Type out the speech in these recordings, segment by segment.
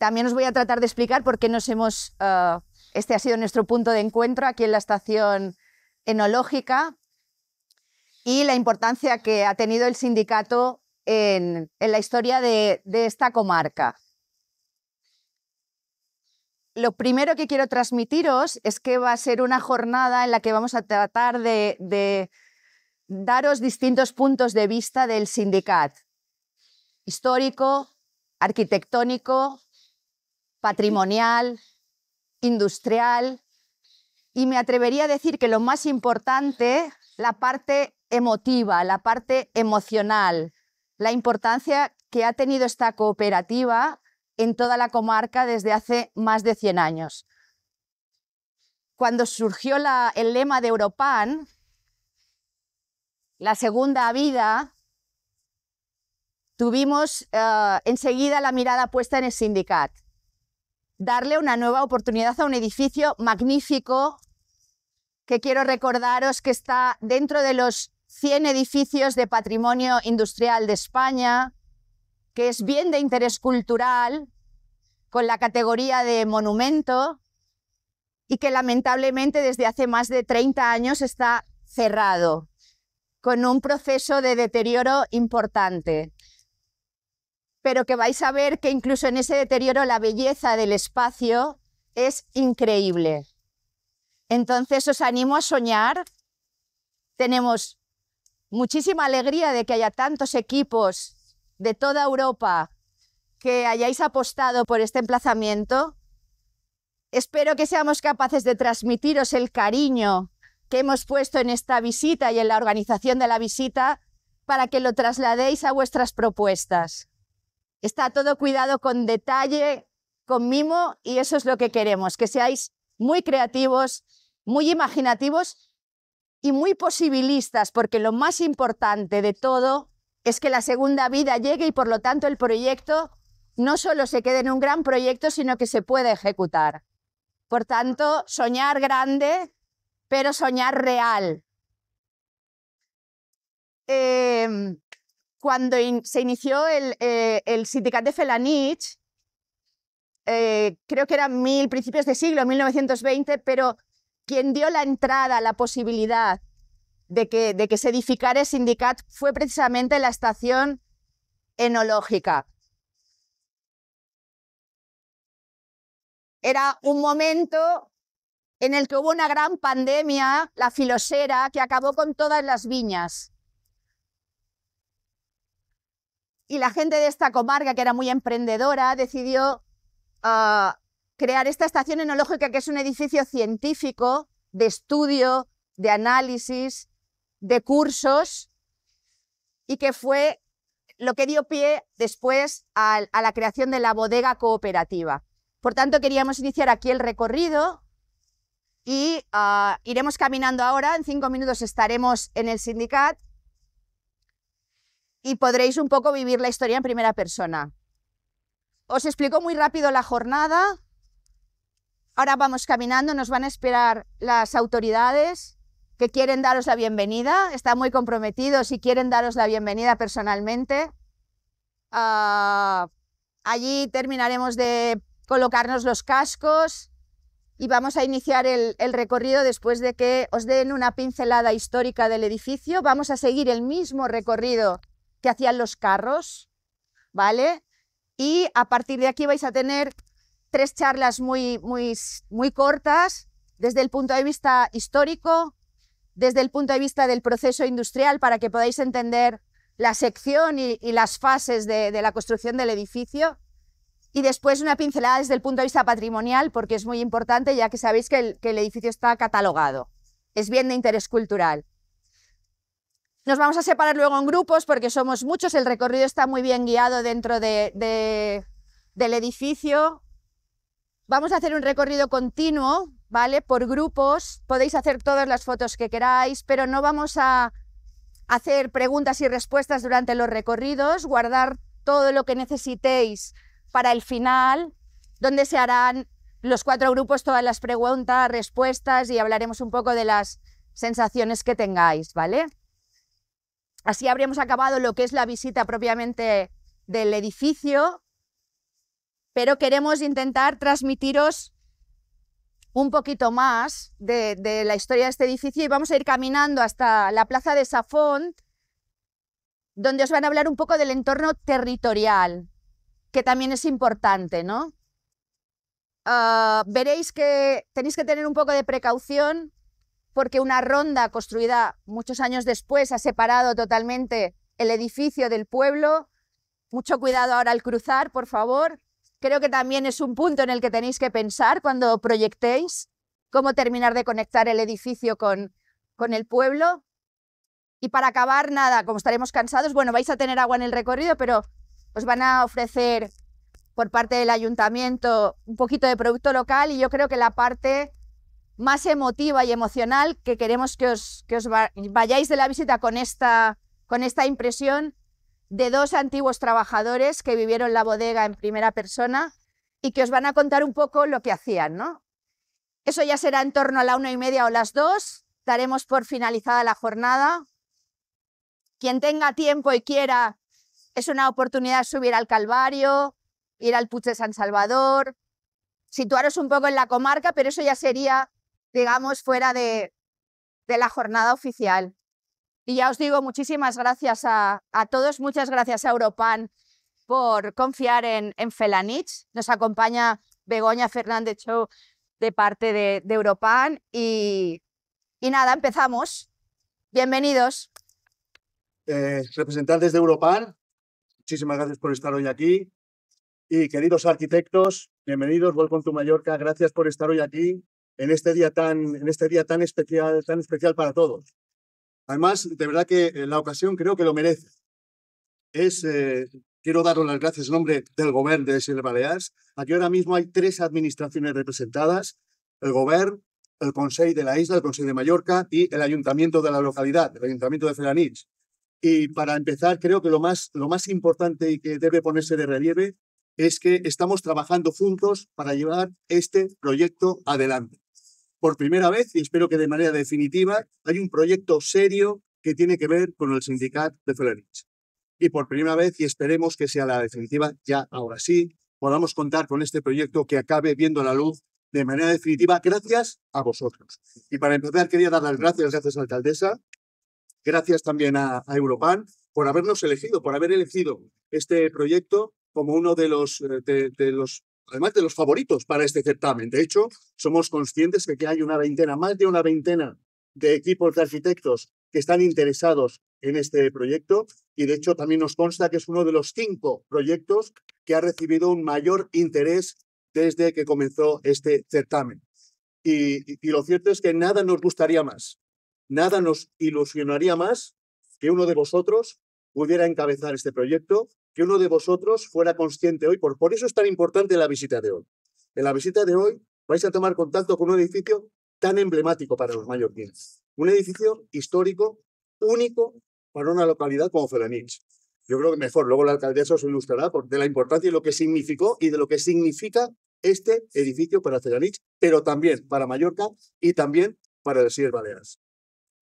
también os voy a tratar de explicar por qué este ha sido nuestro punto de encuentro aquí en la estación enológica y la importancia que ha tenido el sindicato en la historia de esta comarca. Lo primero que quiero transmitiros es que va a ser una jornada en la que vamos a tratar de daros distintos puntos de vista del sindicat: histórico, arquitectónico, patrimonial, industrial, y me atrevería a decir que lo más importante, la parte emotiva, la parte emocional, la importancia que ha tenido esta cooperativa en toda la comarca desde hace más de 100 años. Cuando surgió el lema de Europan, la segunda vida, tuvimos enseguida la mirada puesta en el sindicat. Darle una nueva oportunidad a un edificio magnífico que quiero recordaros que está dentro de los 100 edificios de patrimonio industrial de España, que es bien de interés cultural, con la categoría de monumento, y que lamentablemente desde hace más de 30 años está cerrado, con un proceso de deterioro importante. Pero que vais a ver que incluso en ese deterioro la belleza del espacio es increíble. Entonces os animo a soñar. Tenemos muchísima alegría de que haya tantos equipos de toda Europa que hayáis apostado por este emplazamiento. Espero que seamos capaces de transmitiros el cariño que hemos puesto en esta visita y en la organización de la visita para que lo trasladéis a vuestras propuestas. Está todo cuidado con detalle, con mimo, y eso es lo que queremos, que seáis muy creativos, muy imaginativos y muy posibilistas, porque lo más importante de todo es que la segunda vida llegue y por lo tanto el proyecto no solo se quede en un gran proyecto, sino que se pueda ejecutar. Por tanto, soñar grande, pero soñar real. Cuando se inició el sindicat de Felanitx, creo que eran principios de siglo, 1920, pero quien dio la entrada, la posibilidad de que se edificara el sindicat fue precisamente la estación enológica. Era un momento en el que hubo una gran pandemia, la filosera, que acabó con todas las viñas. Y la gente de esta comarca, que era muy emprendedora, decidió crear esta estación enológica, que es un edificio científico, de estudio, de análisis, de cursos, y que fue lo que dio pie después a la creación de la bodega cooperativa. Por tanto, queríamos iniciar aquí el recorrido y iremos caminando ahora. En 5 minutos estaremos en el sindicat y podréis un poco vivir la historia en primera persona. Os explico muy rápido la jornada. Ahora vamos caminando, nos van a esperar las autoridades que quieren daros la bienvenida. Están muy comprometidos y quieren daros la bienvenida personalmente. Allí terminaremos de colocarnos los cascos y vamos a iniciar el recorrido después de que os den una pincelada histórica del edificio. Vamos a seguir el mismo recorrido que hacían los carros, ¿vale? Y a partir de aquí vais a tener 3 charlas muy cortas, desde el punto de vista histórico, desde el punto de vista del proceso industrial, para que podáis entender la sección y las fases de la construcción del edificio, y después una pincelada desde el punto de vista patrimonial, porque es muy importante, ya que sabéis que el edificio está catalogado, es bien de interés cultural. Nos vamos a separar luego en grupos porque somos muchos, el recorrido está muy bien guiado dentro del edificio. Vamos a hacer un recorrido continuo, ¿vale? Por grupos, podéis hacer todas las fotos que queráis, pero no vamos a hacer preguntas y respuestas durante los recorridos, guardar todo lo que necesitéis para el final, donde se harán los 4 grupos todas las preguntas, respuestas y hablaremos un poco de las sensaciones que tengáis, ¿vale? Así habríamos acabado lo que es la visita propiamente del edificio. pero queremos intentar transmitiros un poquito más de la historia de este edificio y vamos a ir caminando hasta la plaza de Sa Font, donde os van a hablar un poco del entorno territorial, que también es importante, ¿no? Veréis que tenéis que tener un poco de precaución porque una ronda construida muchos años después ha separado totalmente el edificio del pueblo. Mucho cuidado ahora al cruzar, por favor. Creo que también es un punto en el que tenéis que pensar cuando proyectéis cómo terminar de conectar el edificio con el pueblo. Y para acabar, nada, como estaremos cansados, bueno, vais a tener agua en el recorrido, pero os van a ofrecer por parte del ayuntamiento un poquito de producto local y yo creo que la parte más emotiva y emocional que queremos que os vayáis de la visita con esta impresión de dos antiguos trabajadores que vivieron la bodega en primera persona y que os van a contar un poco lo que hacían, ¿no? Eso ya será en torno a la 1:30 o las 2, daremos por finalizada la jornada. Quien tenga tiempo y quiera, es una oportunidad de subir al Calvario, ir al Puig de San Salvador, situaros un poco en la comarca, pero eso ya sería, digamos, fuera de la jornada oficial. Y ya os digo, muchísimas gracias a todos, muchas gracias a Europan por confiar en Felanitx. Nos acompaña Begoña Fernández Chou de parte de Europan y nada, empezamos. Bienvenidos. Representantes de Europan, muchísimas gracias por estar hoy aquí. Y queridos arquitectos, bienvenidos, welcome to Mallorca. Gracias por estar hoy aquí en este día tan especial para todos. Además, de verdad que la ocasión creo que lo merece. Quiero daros las gracias en nombre del Govern de les Illes Balears. Aquí ahora mismo hay 3 administraciones representadas: el Govern, el Consell de la isla, el Consell de Mallorca y el Ayuntamiento de la localidad, el Ayuntamiento de Felanitx. Y para empezar, creo que lo más importante y que debe ponerse de relieve es que estamos trabajando juntos para llevar este proyecto adelante. Por primera vez, y espero que de manera definitiva, hay un proyecto serio que tiene que ver con el sindicat de Felanitx. Y por primera vez, y esperemos que sea la definitiva, ya ahora sí, podamos contar con este proyecto que acabe viendo la luz de manera definitiva gracias a vosotros. Y para empezar, quería dar las gracias a la alcaldesa, gracias también a Europan por habernos elegido, por haber elegido este proyecto como uno de los además de los favoritos para este certamen. De hecho, somos conscientes de que hay más de una veintena de equipos de arquitectos que están interesados en este proyecto y de hecho también nos consta que es uno de los 5 proyectos que ha recibido un mayor interés desde que comenzó este certamen. Y lo cierto es que nada nos gustaría más, nada nos ilusionaría más que uno de vosotros pudiera encabezar este proyecto, que uno de vosotros fuera consciente hoy. Por eso es tan importante la visita de hoy. En la visita de hoy vais a tomar contacto con un edificio tan emblemático para los mallorquines. Un edificio histórico, único para una localidad como Felanitx. Yo creo que mejor, luego la alcaldesa os ilustrará de la importancia y lo que significó y de lo que significa este edificio para Felanitx, pero también para Mallorca y también para las Illes Balears.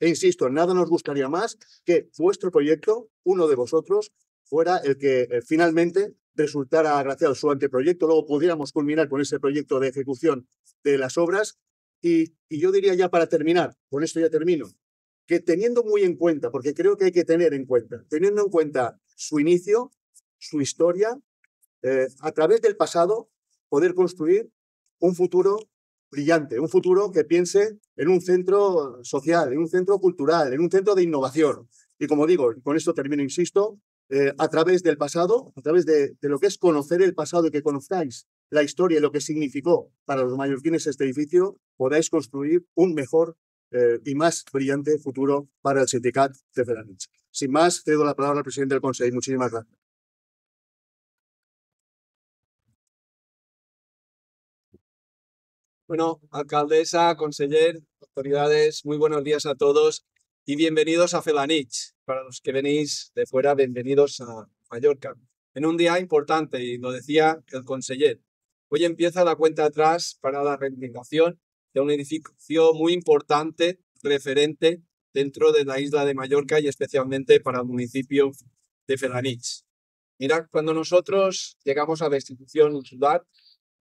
E insisto, nada nos gustaría más que vuestro proyecto, uno de vosotros, fuera el que finalmente resultara agraciado su anteproyecto, luego pudiéramos culminar con ese proyecto de ejecución de las obras. Y yo diría ya para terminar, con esto ya termino, que teniendo muy en cuenta, porque creo que hay que tener en cuenta, teniendo en cuenta su inicio, su historia, a través del pasado, poder construir un futuro brillante, un futuro que piense en un centro social, en un centro cultural, en un centro de innovación. Y como digo, con esto termino, insisto, a través del pasado, a través de lo que es conocer el pasado y que conozcáis la historia y lo que significó para los mallorquines este edificio, podáis construir un mejor y más brillante futuro para el sindicat de Felanitx. Sin más, cedo la palabra al presidente del Consell. Muchísimas gracias. Bueno, alcaldesa, conseller, autoridades, muy buenos días a todos y bienvenidos a Felanitx. Para los que venís de fuera, bienvenidos a Mallorca. En un día importante, y lo decía el conseller, hoy empieza la cuenta atrás para la reivindicación de un edificio muy importante, referente dentro de la isla de Mallorca y especialmente para el municipio de Felanitx. Mirad, cuando nosotros llegamos a la institución insular,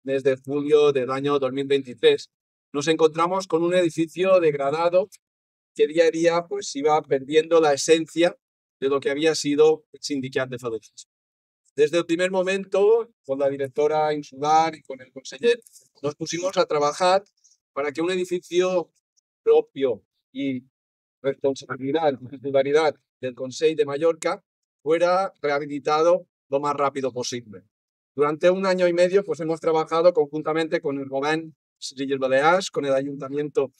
desde julio del año 2023, nos encontramos con un edificio degradado que día a día pues, iba perdiendo la esencia de lo que había sido el Sindicat de Felices. Desde el primer momento, con la directora insular y con el conseller, nos pusimos a trabajar para que un edificio propio y responsabilidad y titularidad del Consell de Mallorca fuera rehabilitado lo más rápido posible. Durante 1 año y medio pues, hemos trabajado conjuntamente con el Govern de les Balears, con el Ayuntamiento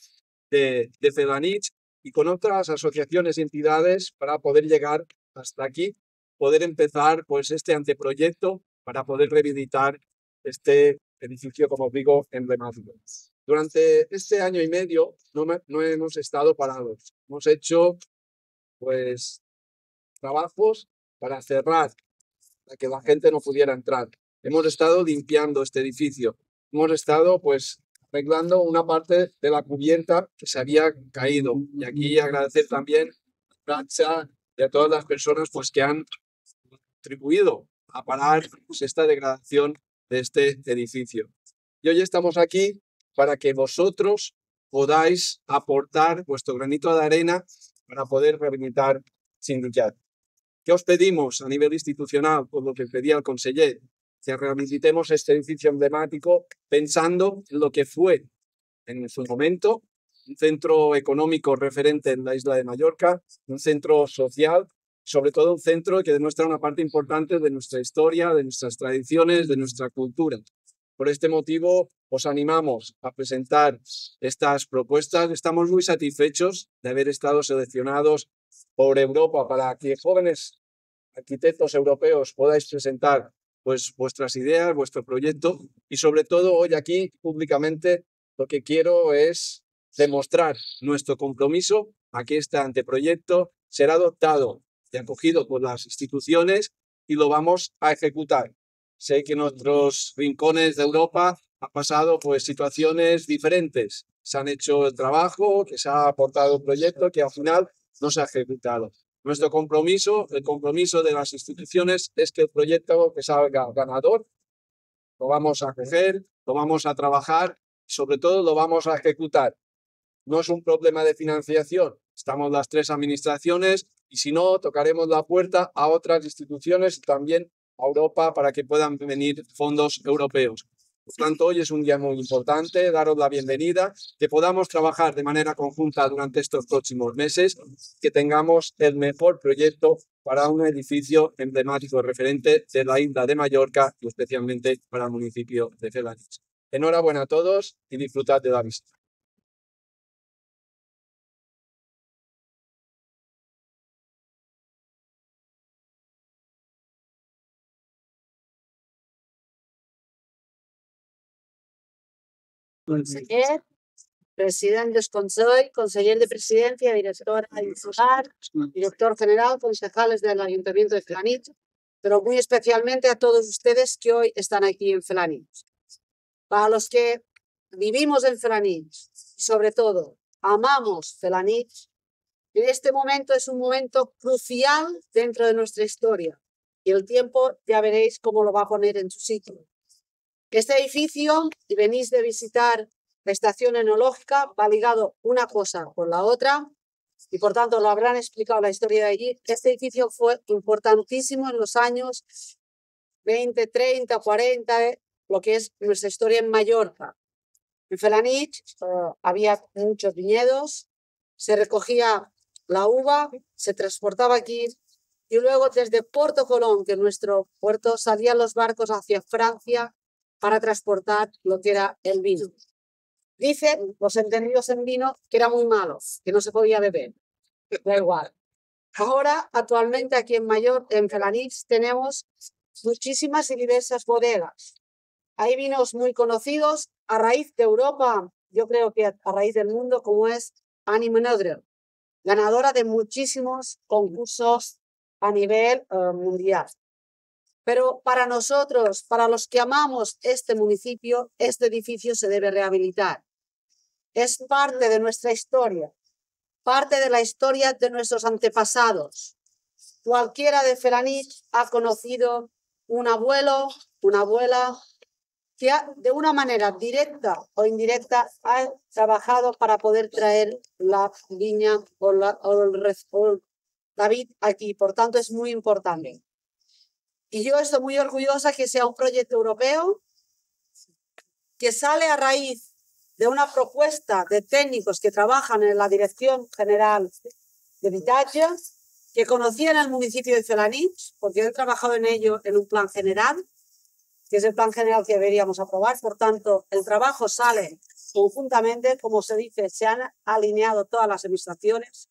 de Felanitx y con otras asociaciones y entidades para poder llegar hasta aquí, poder empezar pues, este anteproyecto para poder rehabilitar este edificio, como os digo, emblemático. Durante este año y medio no hemos estado parados. Hemos hecho pues, trabajos para cerrar, para que la gente no pudiera entrar. Hemos estado limpiando este edificio. Hemos estado pues, arreglando una parte de la cubierta que se había caído. Y aquí agradecer también a Pratsa y a todas las personas pues, que han contribuido a parar pues, esta degradación de este edificio. Y hoy estamos aquí para que vosotros podáis aportar vuestro granito de arena para poder rehabilitar Sindicat. ¿Qué os pedimos a nivel institucional? Pues lo que pedía el conseller, que rehabilitemos este edificio emblemático pensando en lo que fue en su momento un centro económico referente en la isla de Mallorca, un centro social, sobre todo un centro que demuestra una parte importante de nuestra historia, de nuestras tradiciones, de nuestra cultura. Por este motivo, os animamos a presentar estas propuestas. Estamos muy satisfechos de haber estado seleccionados por Europa para que jóvenes arquitectos europeos podáis presentar pues, vuestras ideas, vuestro proyecto y sobre todo hoy aquí públicamente lo que quiero es demostrar nuestro compromiso a que este anteproyecto será adoptado y acogido por las instituciones y lo vamos a ejecutar. Sé que en otros rincones de Europa han pasado pues, situaciones diferentes. Se han hecho el trabajo, que se ha aportado un proyecto que al final no se ha ejecutado. Nuestro compromiso, el compromiso de las instituciones es que el proyecto que salga ganador lo vamos a acoger, lo vamos a trabajar y sobre todo lo vamos a ejecutar. No es un problema de financiación, estamos las 3 administraciones y si no, tocaremos la puerta a otras instituciones y también a Europa para que puedan venir fondos europeos. Por tanto, hoy es un día muy importante, daros la bienvenida, que podamos trabajar de manera conjunta durante estos próximos meses, que tengamos el mejor proyecto para un edificio emblemático referente de la isla de Mallorca y especialmente para el municipio de Felanitx. Enhorabuena a todos y disfrutad de la visita. Conseller, president del Consell, conseller de Presidencia, directora insular, director general, concejales del Ayuntamiento de Felanitx, pero muy especialmente a todos ustedes que hoy están aquí en Felanitx. Para los que vivimos en Felanitx y sobre todo amamos Felanitx, en este momento es un momento crucial dentro de nuestra historia y el tiempo ya veréis cómo lo va a poner en su sitio. Este edificio, si venís de visitar la estación enológica, va ligado una cosa con la otra y por tanto lo habrán explicado la historia de allí. Este edificio fue importantísimo en los años 20, 30, 40, lo que es nuestra historia en Mallorca. En Felanitx había muchos viñedos, se recogía la uva, se transportaba aquí y luego desde Puerto Colón, que es nuestro puerto, salían los barcos hacia Francia para transportar lo que era el vino. Dicen los entendidos en vino que eran muy malos, que no se podía beber. Da igual. Ahora, actualmente aquí en Felanitx, tenemos muchísimas y diversas bodegas. Hay vinos muy conocidos a raíz de Europa, yo creo que a raíz del mundo, como es Annie Munedre, ganadora de muchísimos concursos a nivel mundial. Pero para nosotros, para los que amamos este municipio, este edificio se debe rehabilitar. Es parte de nuestra historia, parte de la historia de nuestros antepasados. cualquiera de Felanitx ha conocido un abuelo, una abuela que de una manera directa o indirecta ha trabajado para poder traer la viña o la vid aquí. Por tanto, es muy importante. Y yo estoy muy orgullosa que sea un proyecto europeo que sale a raíz de una propuesta de técnicos que trabajan en la Dirección General de Habitatge, que conocí en el municipio de Felanitx, porque he trabajado en ello en un plan general, que es el plan general que deberíamos aprobar. Por tanto, el trabajo sale conjuntamente, como se dice, se han alineado todas las administraciones.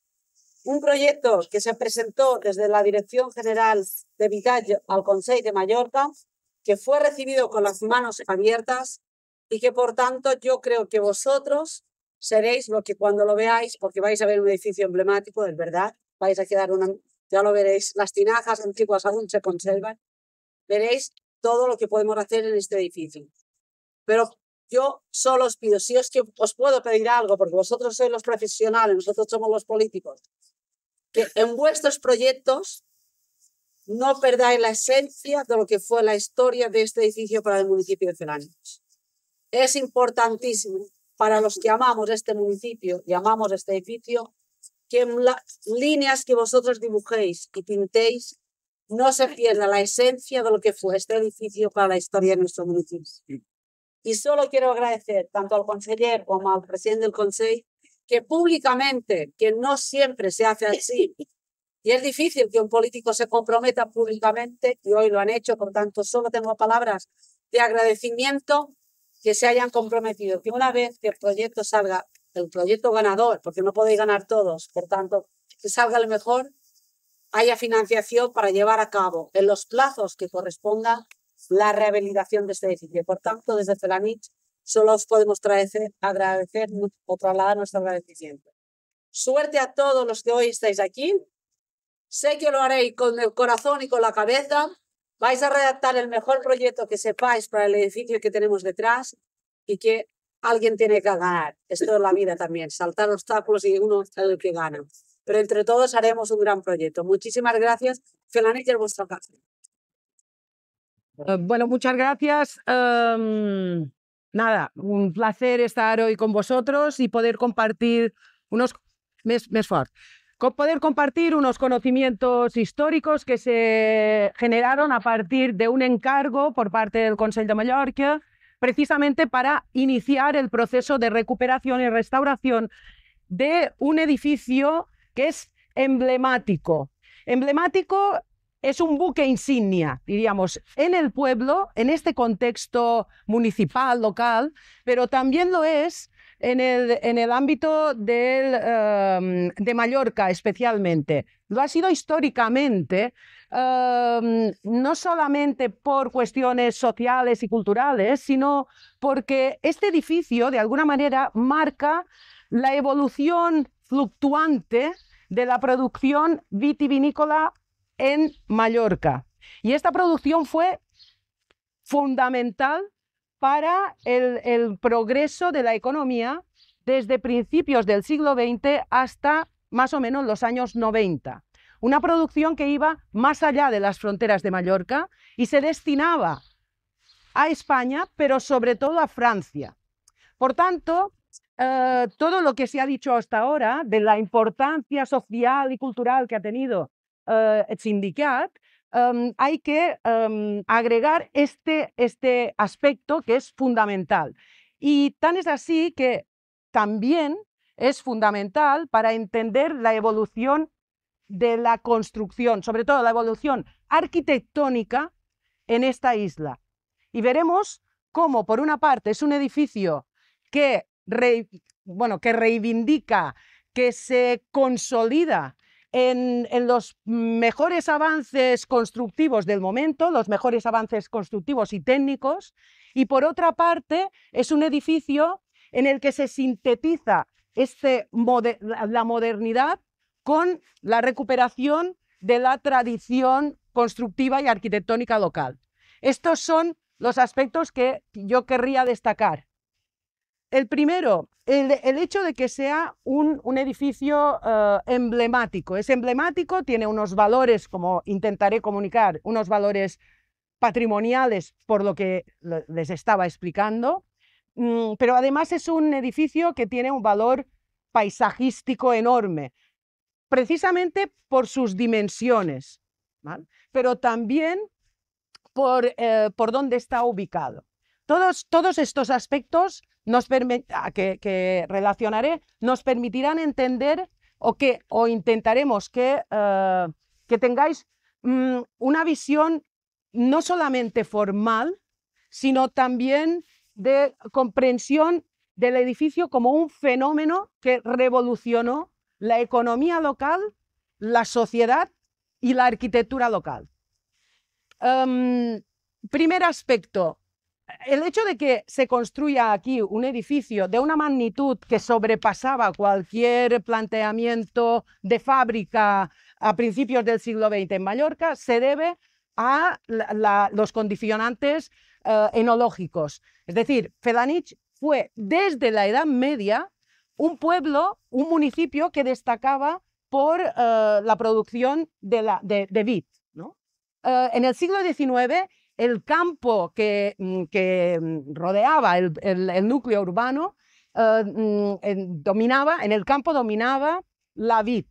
Un proyecto que se presentó desde la Dirección General de Habitatge al Consell de Mallorca, que fue recibido con las manos abiertas y que, por tanto, yo creo que vosotros seréis lo que cuando lo veáis, porque vais a ver un edificio emblemático, es verdad, vais a quedar ya lo veréis, las tinajas antiguas aún se conservan, veréis todo lo que podemos hacer en este edificio. Pero yo solo os pido, si os puedo pedir algo, porque vosotros sois los profesionales, nosotros somos los políticos, que en vuestros proyectos no perdáis la esencia de lo que fue la historia de este edificio para el municipio de Felanitx. Es importantísimo para los que amamos este municipio y amamos este edificio que en las líneas que vosotros dibujéis y pintéis no se pierda la esencia de lo que fue este edificio para la historia de nuestro municipio. Y solo quiero agradecer tanto al conseller como al presidente del Consell que públicamente, que no siempre se hace así, y es difícil que un político se comprometa públicamente, y hoy lo han hecho, por tanto solo tengo palabras de agradecimiento que se hayan comprometido, que una vez que el proyecto salga, el proyecto ganador, porque no podéis ganar todos, por tanto, que salga el mejor, haya financiación para llevar a cabo en los plazos que corresponda la rehabilitación de este edificio. Por tanto, desde Felanitx solo os podemos agradecer o trasladar nuestro agradecimiento. Suerte a todos los que hoy estáis aquí. Sé que lo haréis con el corazón y con la cabeza. Vais a redactar el mejor proyecto que sepáis para el edificio que tenemos detrás y que alguien tiene que ganar. Esto es la vida también, saltar obstáculos y uno es el que gana. Pero entre todos haremos un gran proyecto. Muchísimas gracias. Felanitx es vuestra casa. Bueno, muchas gracias. Nada, un placer estar hoy con vosotros y poder compartir poder compartir unos conocimientos históricos que se generaron a partir de un encargo por parte del Consell de Mallorca, precisamente para iniciar el proceso de recuperación y restauración de un edificio que es emblemático. Emblemático es un buque insignia, diríamos, en el pueblo, en este contexto municipal, local, pero también lo es en el ámbito de Mallorca especialmente. Lo ha sido históricamente, no solamente por cuestiones sociales y culturales, sino porque este edificio, de alguna manera, marca la evolución fluctuante de la producción vitivinícola en Mallorca. Y esta producción fue fundamental para el progreso de la economía desde principios del siglo XX hasta más o menos los años 90. Una producción que iba más allá de las fronteras de Mallorca y se destinaba a España, pero sobre todo a Francia. Por tanto, todo lo que se ha dicho hasta ahora de la importancia social y cultural que ha tenido el sindicat, hay que agregar este aspecto que es fundamental. Y tan es así que también es fundamental para entender la evolución de la construcción, sobre todo la evolución arquitectónica en esta isla. Y veremos cómo, por una parte, es un edificio que reivindica, que se consolida en los mejores avances constructivos del momento, los mejores avances constructivos y técnicos, y por otra parte es un edificio en el que se sintetiza la modernidad con la recuperación de la tradición constructiva y arquitectónica local. Estos son los aspectos que yo querría destacar. El primero, el hecho de que sea un edificio emblemático. Es emblemático, tiene unos valores, como intentaré comunicar, unos valores patrimoniales por lo que les estaba explicando, pero además es un edificio que tiene un valor paisajístico enorme, precisamente por sus dimensiones, ¿vale? Pero también por dónde está ubicado. Todos estos aspectos que relacionaré nos permitirán entender o intentaremos que tengáis una visión no solamente formal, sino también de comprensión del edificio como un fenómeno que revolucionó la economía local, la sociedad y la arquitectura local. Primer aspecto, el hecho de que se construya aquí un edificio de una magnitud que sobrepasaba cualquier planteamiento de fábrica a principios del siglo XX en Mallorca se debe a los condicionantes enológicos. Es decir, Felanitx fue desde la Edad Media un pueblo, un municipio que destacaba por la producción de vid, ¿no? En el siglo XIX, el campo que rodeaba el núcleo urbano en el campo dominaba la vid.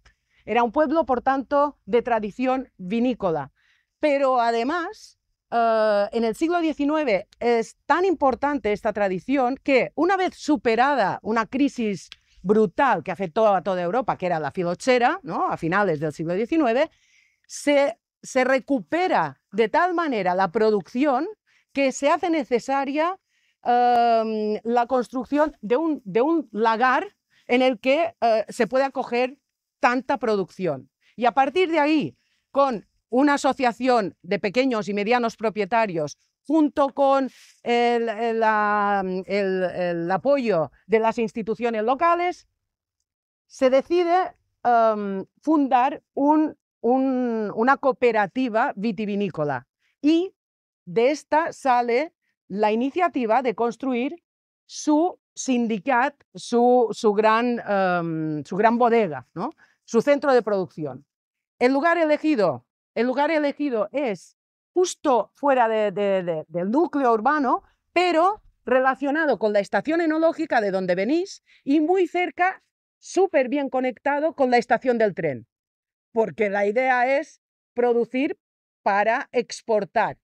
Era un pueblo, por tanto, de tradición vinícola. Pero además, en el siglo XIX es tan importante esta tradición que una vez superada una crisis brutal que afectó a toda Europa, que era la filoxera, ¿no? A finales del siglo XIX, se recupera de tal manera la producción que se hace necesaria la construcción de un lagar en el que se puede acoger tanta producción. Y a partir de ahí, con una asociación de pequeños y medianos propietarios, junto con el apoyo de las instituciones locales, se decide fundar una cooperativa vitivinícola. Y de esta sale la iniciativa de construir su sindicat, su gran bodega, ¿no? Su centro de producción. El lugar elegido es justo fuera del núcleo urbano, pero relacionado con la estación enológica de donde venís y muy cerca, súper bien conectado con la estación del tren, porque la idea es producir para exportar.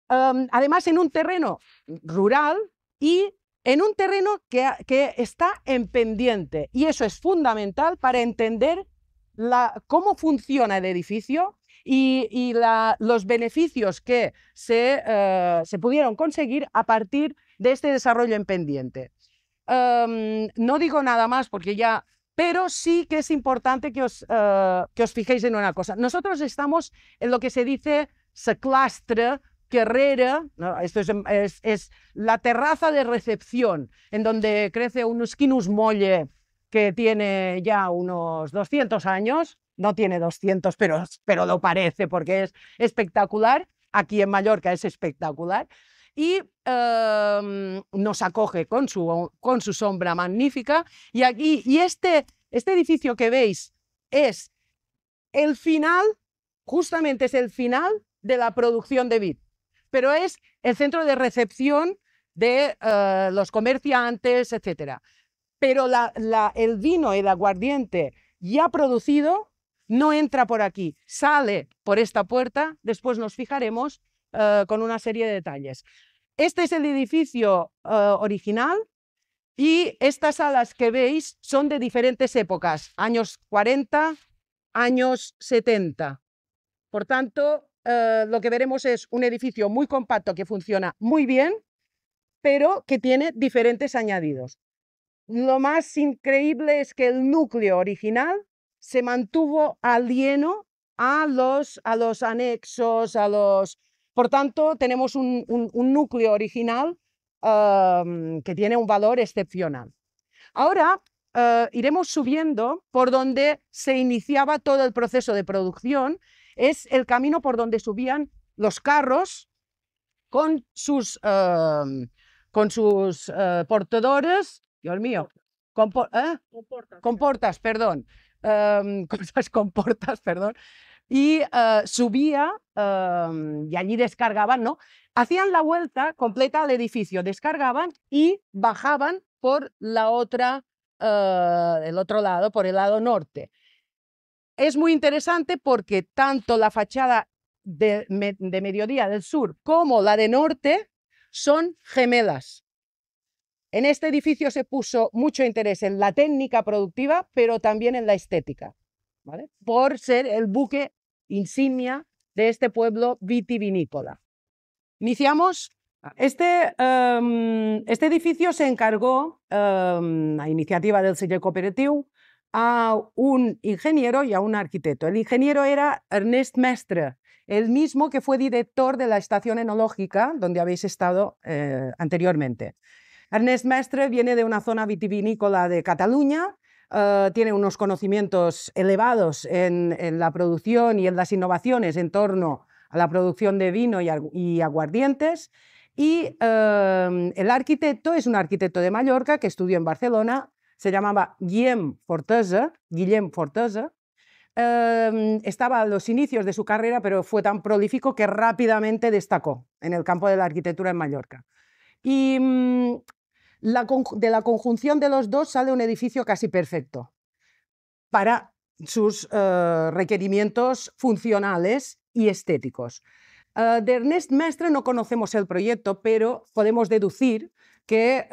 Además, en un terreno rural y en un terreno que está en pendiente, y eso es fundamental para entender cómo funciona el edificio y los beneficios que se pudieron conseguir a partir de este desarrollo en pendiente. No digo nada más porque ya... Pero sí que es importante que os fijéis en una cosa. Nosotros estamos en lo que se dice Saclastre, Carrera, ¿no? Esto es la terraza de recepción, en donde crece un Squinus molle que tiene ya unos 200 años. No tiene 200, pero lo parece porque es espectacular. Aquí en Mallorca es espectacular. Y nos acoge con su sombra magnífica. Y este edificio que veis es el final, justamente es el final de la producción de vid, pero es el centro de recepción de los comerciantes, etc. Pero el vino y el aguardiente ya producido no entra por aquí, sale por esta puerta, después nos fijaremos con una serie de detalles. Este es el edificio original y estas salas que veis son de diferentes épocas, años 40, años 70. Por tanto, lo que veremos es un edificio muy compacto que funciona muy bien, pero que tiene diferentes añadidos. Lo más increíble es que el núcleo original se mantuvo alieno a los anexos, Por tanto, tenemos un núcleo original que tiene un valor excepcional. Ahora iremos subiendo por donde se iniciaba todo el proceso de producción. Es el camino por donde subían los carros con sus con sus portadores, Dios mío, comportas, perdón, cosas comportas, perdón, y subía y allí descargaban, ¿no? Hacían la vuelta completa al edificio, descargaban y bajaban por la otra, el otro lado, por el lado norte. Es muy interesante porque tanto la fachada de mediodía del sur como la de norte son gemelas. En este edificio se puso mucho interés en la técnica productiva, pero también en la estética, ¿vale? Por ser el buque insignia de este pueblo vitivinícola. Iniciamos. Este edificio se encargó, a iniciativa del sello cooperatiu, a un ingeniero y a un arquitecto. El ingeniero era Ernest Mestre, el mismo que fue director de la estación enológica donde habéis estado anteriormente. Ernest Mestre viene de una zona vitivinícola de Cataluña, tiene unos conocimientos elevados en la producción y en las innovaciones en torno a la producción de vino y aguardientes. Y el arquitecto es un arquitecto de Mallorca que estudió en Barcelona, se llamaba Guillem Fortesa. Estaba a los inicios de su carrera, pero fue tan prolífico que rápidamente destacó en el campo de la arquitectura en Mallorca. Y de la conjunción de los dos sale un edificio casi perfecto para sus requerimientos funcionales y estéticos. De Ernest Mestre no conocemos el proyecto, pero podemos deducir que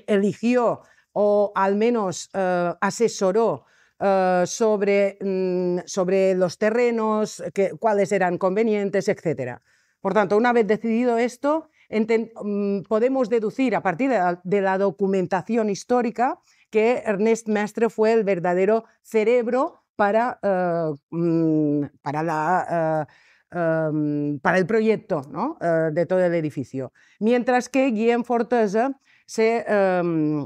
eligió o al menos asesoró sobre los terrenos, cuáles eran convenientes, etc. Por tanto, una vez decidido esto, podemos deducir a partir de la documentación histórica que Ernest Mestre fue el verdadero cerebro para el proyecto, ¿no? De todo el edificio. Mientras que Guillem Fortesa se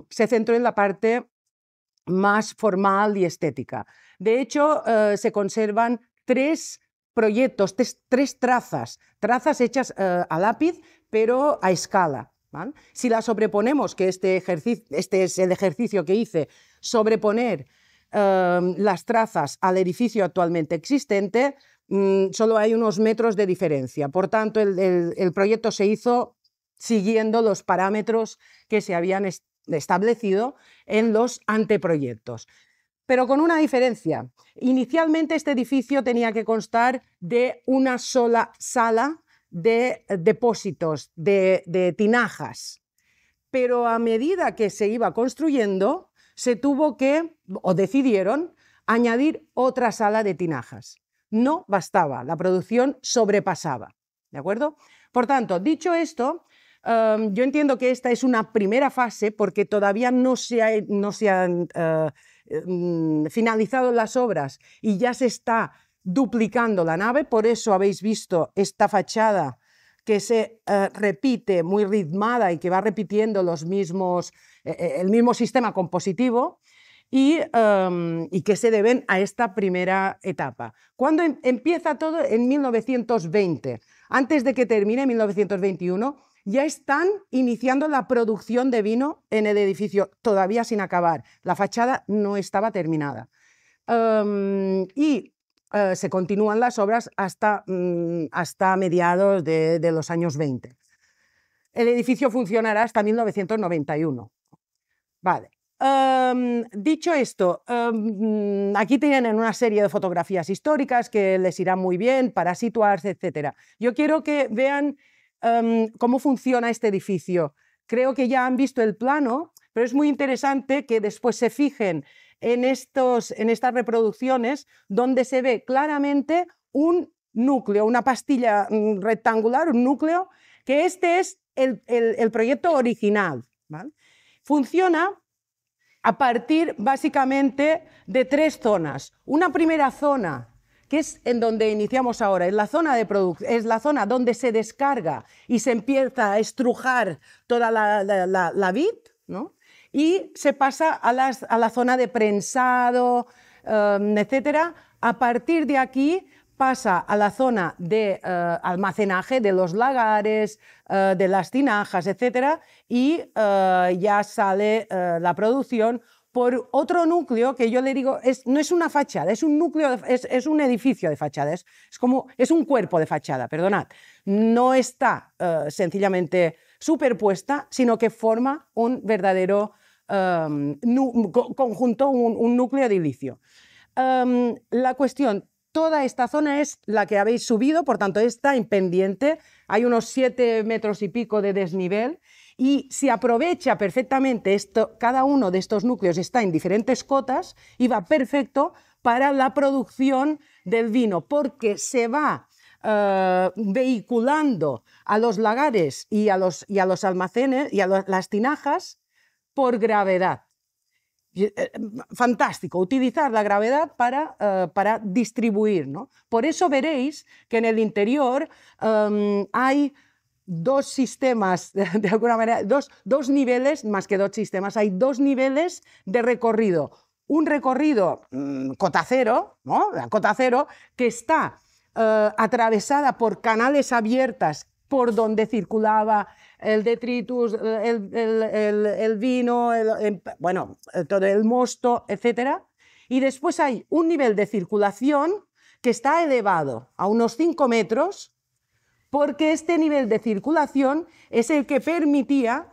centró en la parte más formal y estética. De hecho, se conservan tres proyectos, tres trazas hechas a lápiz, pero a escala, ¿vale? Si la sobreponemos, que este es el ejercicio que hice, sobreponer las trazas al edificio actualmente existente, solo hay unos metros de diferencia. Por tanto, el proyecto se hizo siguiendo los parámetros que se habían establecido en los anteproyectos. Pero con una diferencia. Inicialmente este edificio tenía que constar de una sola sala de depósitos, de tinajas. Pero a medida que se iba construyendo, se tuvo que, o decidieron, añadir otra sala de tinajas. No bastaba, la producción sobrepasaba, ¿de acuerdo? Por tanto, dicho esto, yo entiendo que esta es una primera fase porque todavía no se han finalizado las obras y ya se está duplicando la nave, por eso habéis visto esta fachada que se repite muy ritmada y que va repitiendo el mismo sistema compositivo y que se deben a esta primera etapa. ¿Cuándo empieza todo? En 1920. Antes de que termine, en 1921, ya están iniciando la producción de vino en el edificio, todavía sin acabar. La fachada no estaba terminada. Se continúan las obras hasta mediados de los años 20. El edificio funcionará hasta 1991. Vale. Dicho esto, aquí tienen una serie de fotografías históricas que les irán muy bien para situarse, etc. Yo quiero que vean cómo funciona este edificio. Creo que ya han visto el plano, pero es muy interesante que después se fijen en estas reproducciones donde se ve claramente un núcleo, una pastilla rectangular, un núcleo, que este es el proyecto original, ¿vale? Funciona a partir básicamente de tres zonas. Una primera zona, que es en donde iniciamos ahora, es la zona de producción, es la zona donde se descarga y se empieza a estrujar toda la vid, ¿no? Y se pasa a la zona de prensado, etcétera. A partir de aquí pasa a la zona de almacenaje de los lagares, de las tinajas, etc. Y ya sale la producción por otro núcleo que yo le digo, no es una fachada, es un núcleo, es un edificio de fachada, es un cuerpo de fachada, perdonad. No está sencillamente superpuesta, sino que forma un verdadero conjunto, un núcleo edilicio. La cuestión, toda esta zona es la que habéis subido, por tanto está en pendiente, hay unos 7 metros y pico de desnivel y se aprovecha perfectamente cada uno de estos núcleos está en diferentes cotas y va perfecto para la producción del vino porque se va vehiculando a los lagares y a los almacenes y a las tinajas por gravedad. Fantástico, utilizar la gravedad para distribuir, ¿no? Por eso veréis que en el interior hay dos sistemas, de alguna manera, dos niveles, más que dos sistemas, hay dos niveles de recorrido. Un recorrido cota cero, ¿no? La cota cero, que está atravesada por canales abiertas por donde circulaba el detritus, el vino, bueno, todo el mosto, etc. Y después hay un nivel de circulación que está elevado a unos 5 metros, porque este nivel de circulación es el que permitía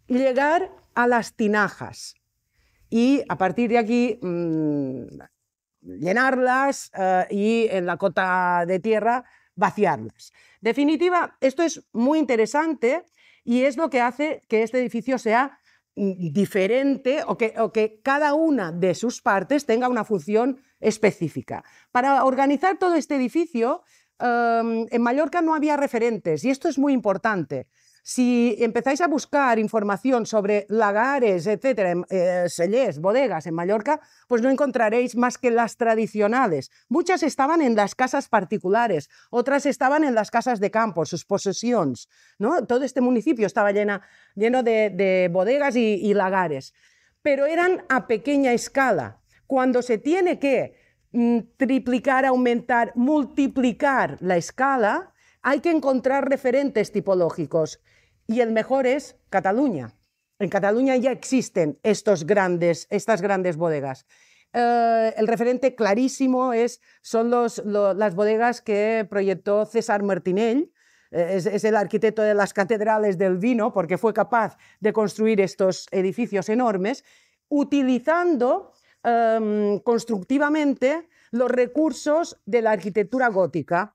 llegar a las tinajas y a partir de aquí llenarlas y en la cota de tierra vaciarlas. En definitiva, esto es muy interesante y es lo que hace que este edificio sea diferente o que cada una de sus partes tenga una función específica. Para organizar todo este edificio, en Mallorca no había referentes y esto es muy importante. Si empezáis a buscar información sobre lagares, etcétera, cellers, bodegas en Mallorca, pues no encontraréis más que las tradicionales. Muchas estaban en las casas particulares, otras estaban en las casas de campo, sus posesiones, ¿no? Todo este municipio estaba lleno de bodegas y lagares, pero eran a pequeña escala. Cuando se tiene que triplicar, aumentar, multiplicar la escala, hay que encontrar referentes tipológicos y el mejor es Cataluña. En Cataluña ya existen estas grandes bodegas. El referente clarísimo son las bodegas que proyectó César Martinell. Es el arquitecto de las catedrales del vino porque fue capaz de construir estos edificios enormes utilizando constructivamente los recursos de la arquitectura gótica.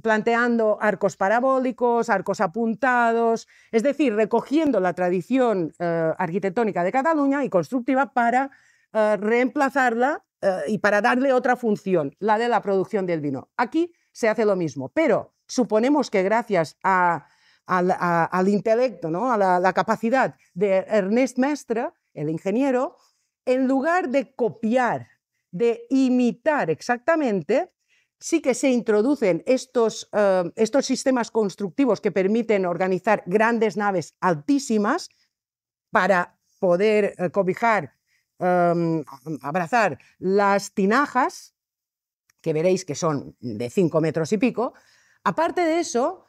Planteando arcos parabólicos, arcos apuntados, es decir, recogiendo la tradición arquitectónica de Cataluña y constructiva para reemplazarla y para darle otra función, la de la producción del vino. Aquí se hace lo mismo, pero suponemos que gracias al intelecto, ¿no? a la capacidad de Ernest Mestre, el ingeniero, en lugar de copiar, de imitar exactamente, sí que se introducen estos sistemas constructivos que permiten organizar grandes naves altísimas para poder cobijar, abrazar las tinajas, que veréis que son de 5 metros y pico. Aparte de eso,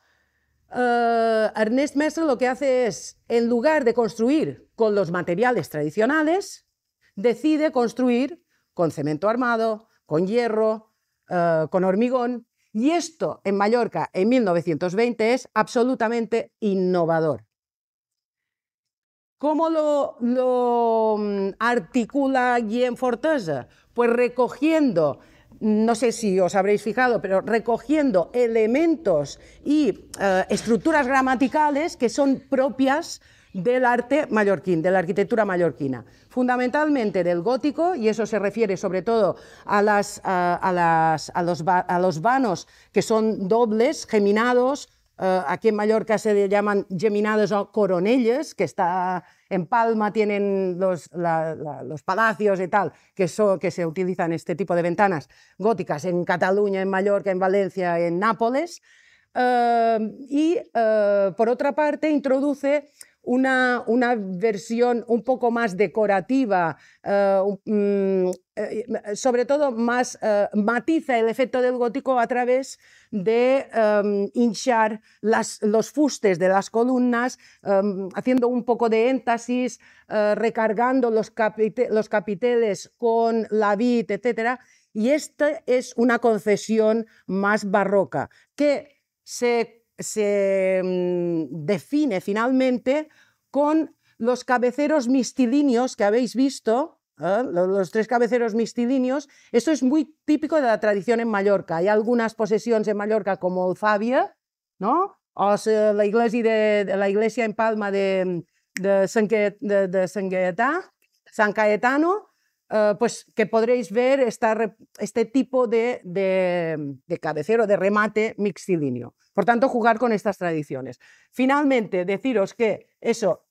Ernest Mestre lo que hace es, en lugar de construir con los materiales tradicionales, decide construir con cemento armado, con hierro, con hormigón, y esto en Mallorca en 1920 es absolutamente innovador. ¿Cómo lo articula Guillem Fortesa? Pues recogiendo, no sé si os habréis fijado, pero recogiendo elementos y estructuras gramaticales que son propias del arte mallorquín, de la arquitectura mallorquina, fundamentalmente del gótico, y eso se refiere sobre todo a los vanos que son dobles, geminados. Aquí en Mallorca se le llaman geminados o coronelles, que está en Palma, tienen los palacios y tal, que se utilizan este tipo de ventanas góticas en Cataluña, en Mallorca, en Valencia, en Nápoles. Por otra parte, introduce una versión un poco más decorativa, sobre todo más matiza el efecto del gótico a través de hinchar los fustes de las columnas, haciendo un poco de énfasis, recargando los capiteles con la vid, etc. Y esta es una concesión más barroca que se define finalmente con los cabeceros mixtilíneos que habéis visto, los 3 cabeceros mixtilíneos. Esto es muy típico de la tradición en Mallorca. Hay algunas posesiones en Mallorca como Alfàbia, ¿no? O sea, la iglesia en Palma de San Cayetano, pues que podréis ver este tipo de cabecero, de remate mixtilíneo. Por tanto, jugar con estas tradiciones. Finalmente, deciros que eso,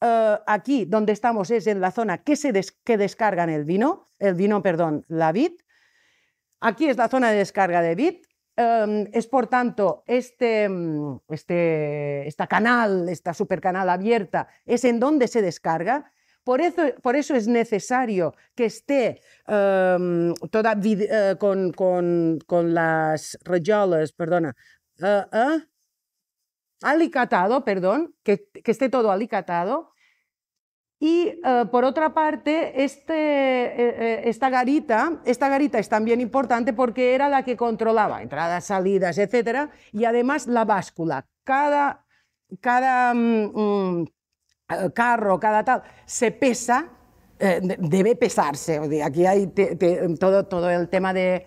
aquí donde estamos es en la zona que descargan la vid. Aquí es la zona de descarga de vid. Es por tanto esta supercanal abierta es en donde se descarga. Por eso es necesario que esté con las rajoles, perdona, alicatado, perdón, que esté todo alicatado. Y por otra parte, esta garita es también importante porque era la que controlaba entradas, salidas, etcétera, y además la báscula. Cada carro, cada tal, se pesa, debe pesarse. Aquí hay todo el tema del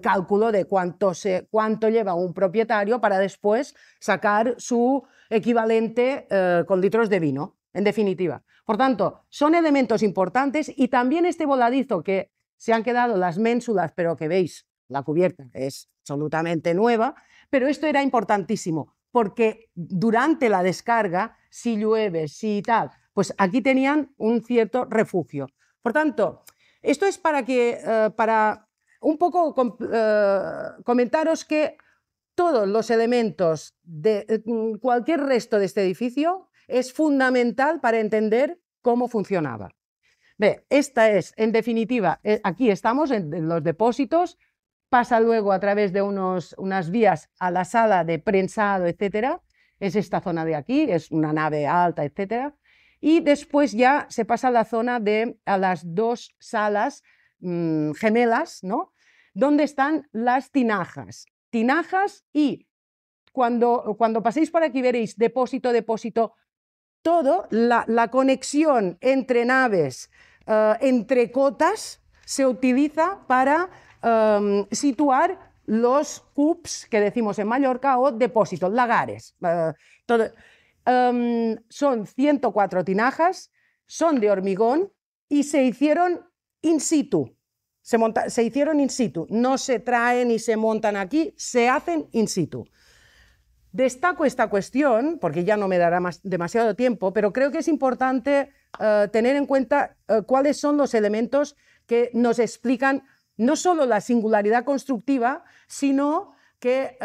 cálculo de cuánto lleva un propietario para después sacar su equivalente con litros de vino, en definitiva. Por tanto, son elementos importantes, y también este voladizo que se han quedado las ménsulas, pero que veis, la cubierta es absolutamente nueva, pero esto era importantísimo, porque durante la descarga, si llueve, si tal, pues aquí tenían un cierto refugio. Por tanto, esto es para un poco comentaros que todos los elementos de cualquier resto de este edificio es fundamental para entender cómo funcionaba. Esta es, en definitiva, aquí estamos en los depósitos, pasa luego a través de unas vías a la sala de prensado, etcétera. Es esta zona de aquí, es una nave alta, etcétera. Y después ya se pasa a la zona a las 2 salas gemelas, ¿no? Donde están las tinajas. Y cuando paséis por aquí veréis depósito, todo, la conexión entre naves, entre cotas, se utiliza para situar los cups que decimos en Mallorca, o depósitos, lagares. Son 104 tinajas, son de hormigón y se hicieron in situ. Se hicieron in situ, no se traen y se montan aquí, se hacen in situ. Destaco esta cuestión, porque ya no me dará demasiado tiempo, pero creo que es importante tener en cuenta cuáles son los elementos que nos explican no solo la singularidad constructiva, sino que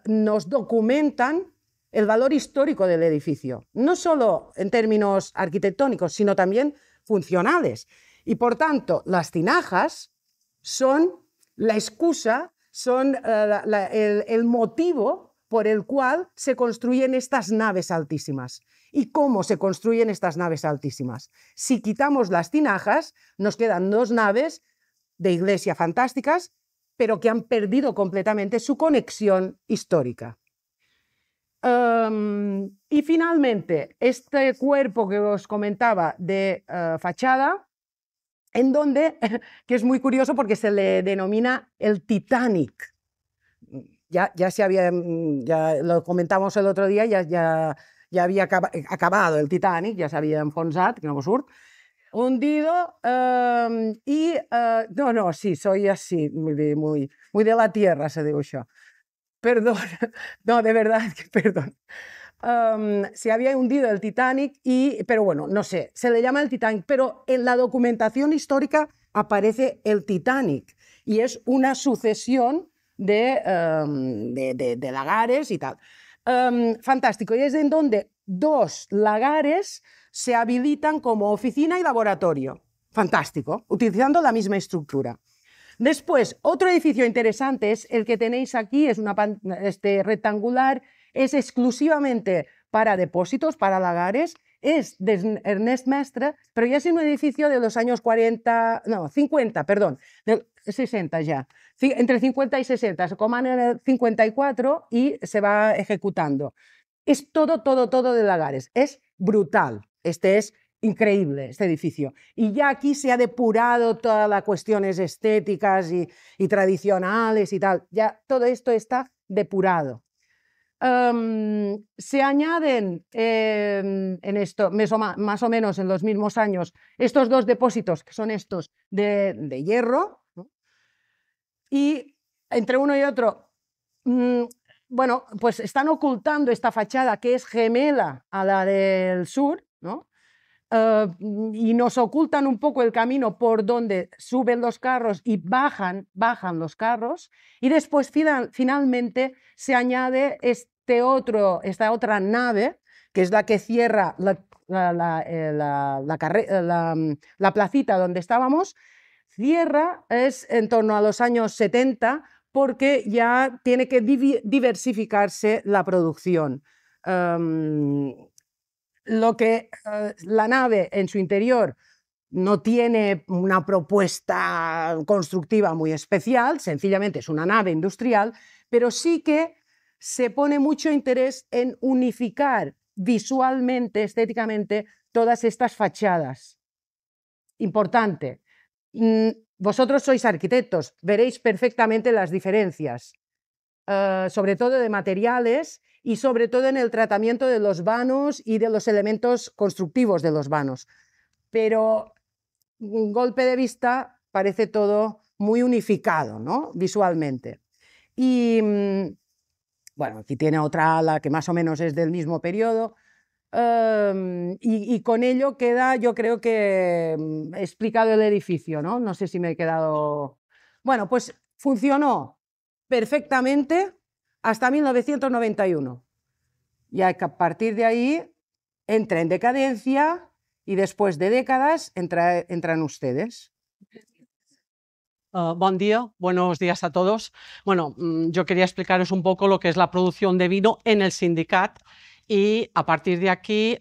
nos documentan el valor histórico del edificio, no solo en términos arquitectónicos, sino también funcionales. Y por tanto, las tinajas son la excusa, son el motivo por el cual se construyen estas naves altísimas. ¿Y cómo se construyen estas naves altísimas? Si quitamos las tinajas, nos quedan 2 naves de iglesia fantásticas, pero que han perdido completamente su conexión histórica. Y finalmente, este cuerpo que os comentaba de fachada, en donde, que es muy curioso porque se le denomina el Titanic. Ya lo comentamos el otro día, ya había acabado el Titanic, ya se había enfonsat, que no surt, hundido, sí, soy así, muy de la tierra, se diu això. Perdón, no, de verdad, perdón. Se había hundido el Titanic, pero bueno, no sé, se le llama el Titanic, pero en la documentación histórica aparece el Titanic y es una sucesión de lagares y tal. Fantástico. Y es en donde 2 lagares se habilitan como oficina y laboratorio. Fantástico, utilizando la misma estructura. Después, otro edificio interesante es el que tenéis aquí, es rectangular, es exclusivamente para depósitos, para lagares, es de Ernest Mestre, pero ya es un edificio de los años 50, perdón, 60 ya, entre 50 y 60, se coman en el 54 y se va ejecutando. Es todo de lagares, es brutal, es increíble este edificio. Y ya aquí se ha depurado todas las cuestiones estéticas y tradicionales y tal, ya todo esto está depurado. Se añaden en esto, más o menos en los mismos años, estos 2 depósitos, que son estos de hierro, ¿no? Y entre uno y otro, bueno, pues están ocultando esta fachada que es gemela a la del sur, ¿no? Y nos ocultan un poco el camino por donde suben los carros y bajan los carros, y después finalmente se añade esta otra nave, que es la que cierra la placita donde estábamos. Cierra es en torno a los años 70 porque ya tiene que diversificarse la producción. La nave en su interior no tiene una propuesta constructiva muy especial, sencillamente es una nave industrial, pero sí que se pone mucho interés en unificar visualmente, estéticamente, todas estas fachadas. Importante. Vosotros sois arquitectos, veréis perfectamente las diferencias, sobre todo de materiales y sobre todo en el tratamiento de los vanos y de los elementos constructivos de los vanos. Pero un golpe de vista parece todo muy unificado, ¿no? Visualmente. Y bueno, aquí tiene otra ala que más o menos es del mismo periodo. Y con ello queda, yo creo que explicado el edificio, ¿no? No sé si me he quedado... Bueno, pues funcionó perfectamente hasta 1991. Y a partir de ahí entra en decadencia y después de décadas entran ustedes. Buen día, buenos días a todos. Bueno, yo quería explicaros un poco lo que es la producción de vino en el Sindicat y a partir de aquí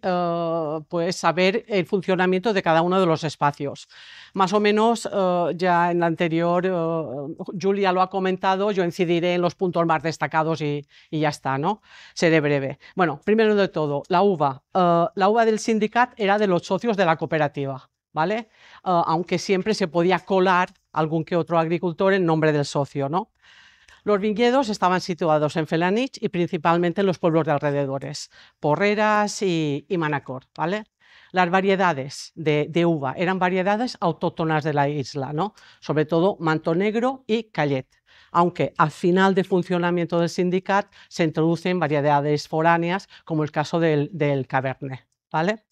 pues saber el funcionamiento de cada uno de los espacios. Más o menos ya en la anterior Julia lo ha comentado, yo incidiré en los puntos más destacados y ya está, ¿no? Seré breve. Bueno, primero de todo, la uva. La uva del Sindicat era de los socios de la cooperativa, ¿vale? Aunque siempre se podía colar algún que otro agricultor en nombre del socio, ¿no? Los viñedos estaban situados en Felanitx y principalmente en los pueblos de alrededores, Porreras y Manacor, ¿vale? Las variedades de uva eran variedades autóctonas de la isla, ¿no? Sobre todo Manto Negro y Callet, aunque al final de funcionamiento del Sindicat se introducen variedades foráneas, como el caso del Cabernet, ¿vale?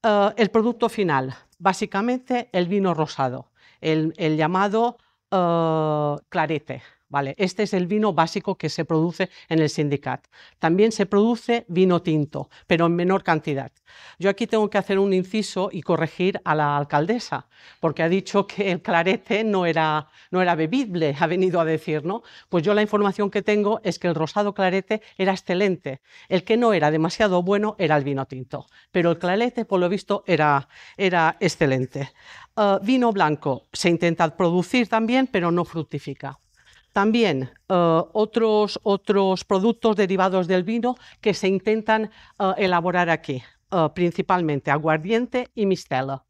El producto final, básicamente el vino rosado, el llamado clarete. Vale, este es el vino básico que se produce en el Sindicat. También se produce vino tinto, pero en menor cantidad. Yo aquí tengo que hacer un inciso y corregir a la alcaldesa, porque ha dicho que el clarete no era bebible, ha venido a decir, ¿no? Pues yo la información que tengo es que el rosado clarete era excelente. El que no era demasiado bueno era el vino tinto, pero el clarete, por lo visto, era excelente. Vino blanco se intenta producir también, pero no fructifica. También otros productos derivados del vino que se intentan elaborar aquí, principalmente aguardiente y mistela.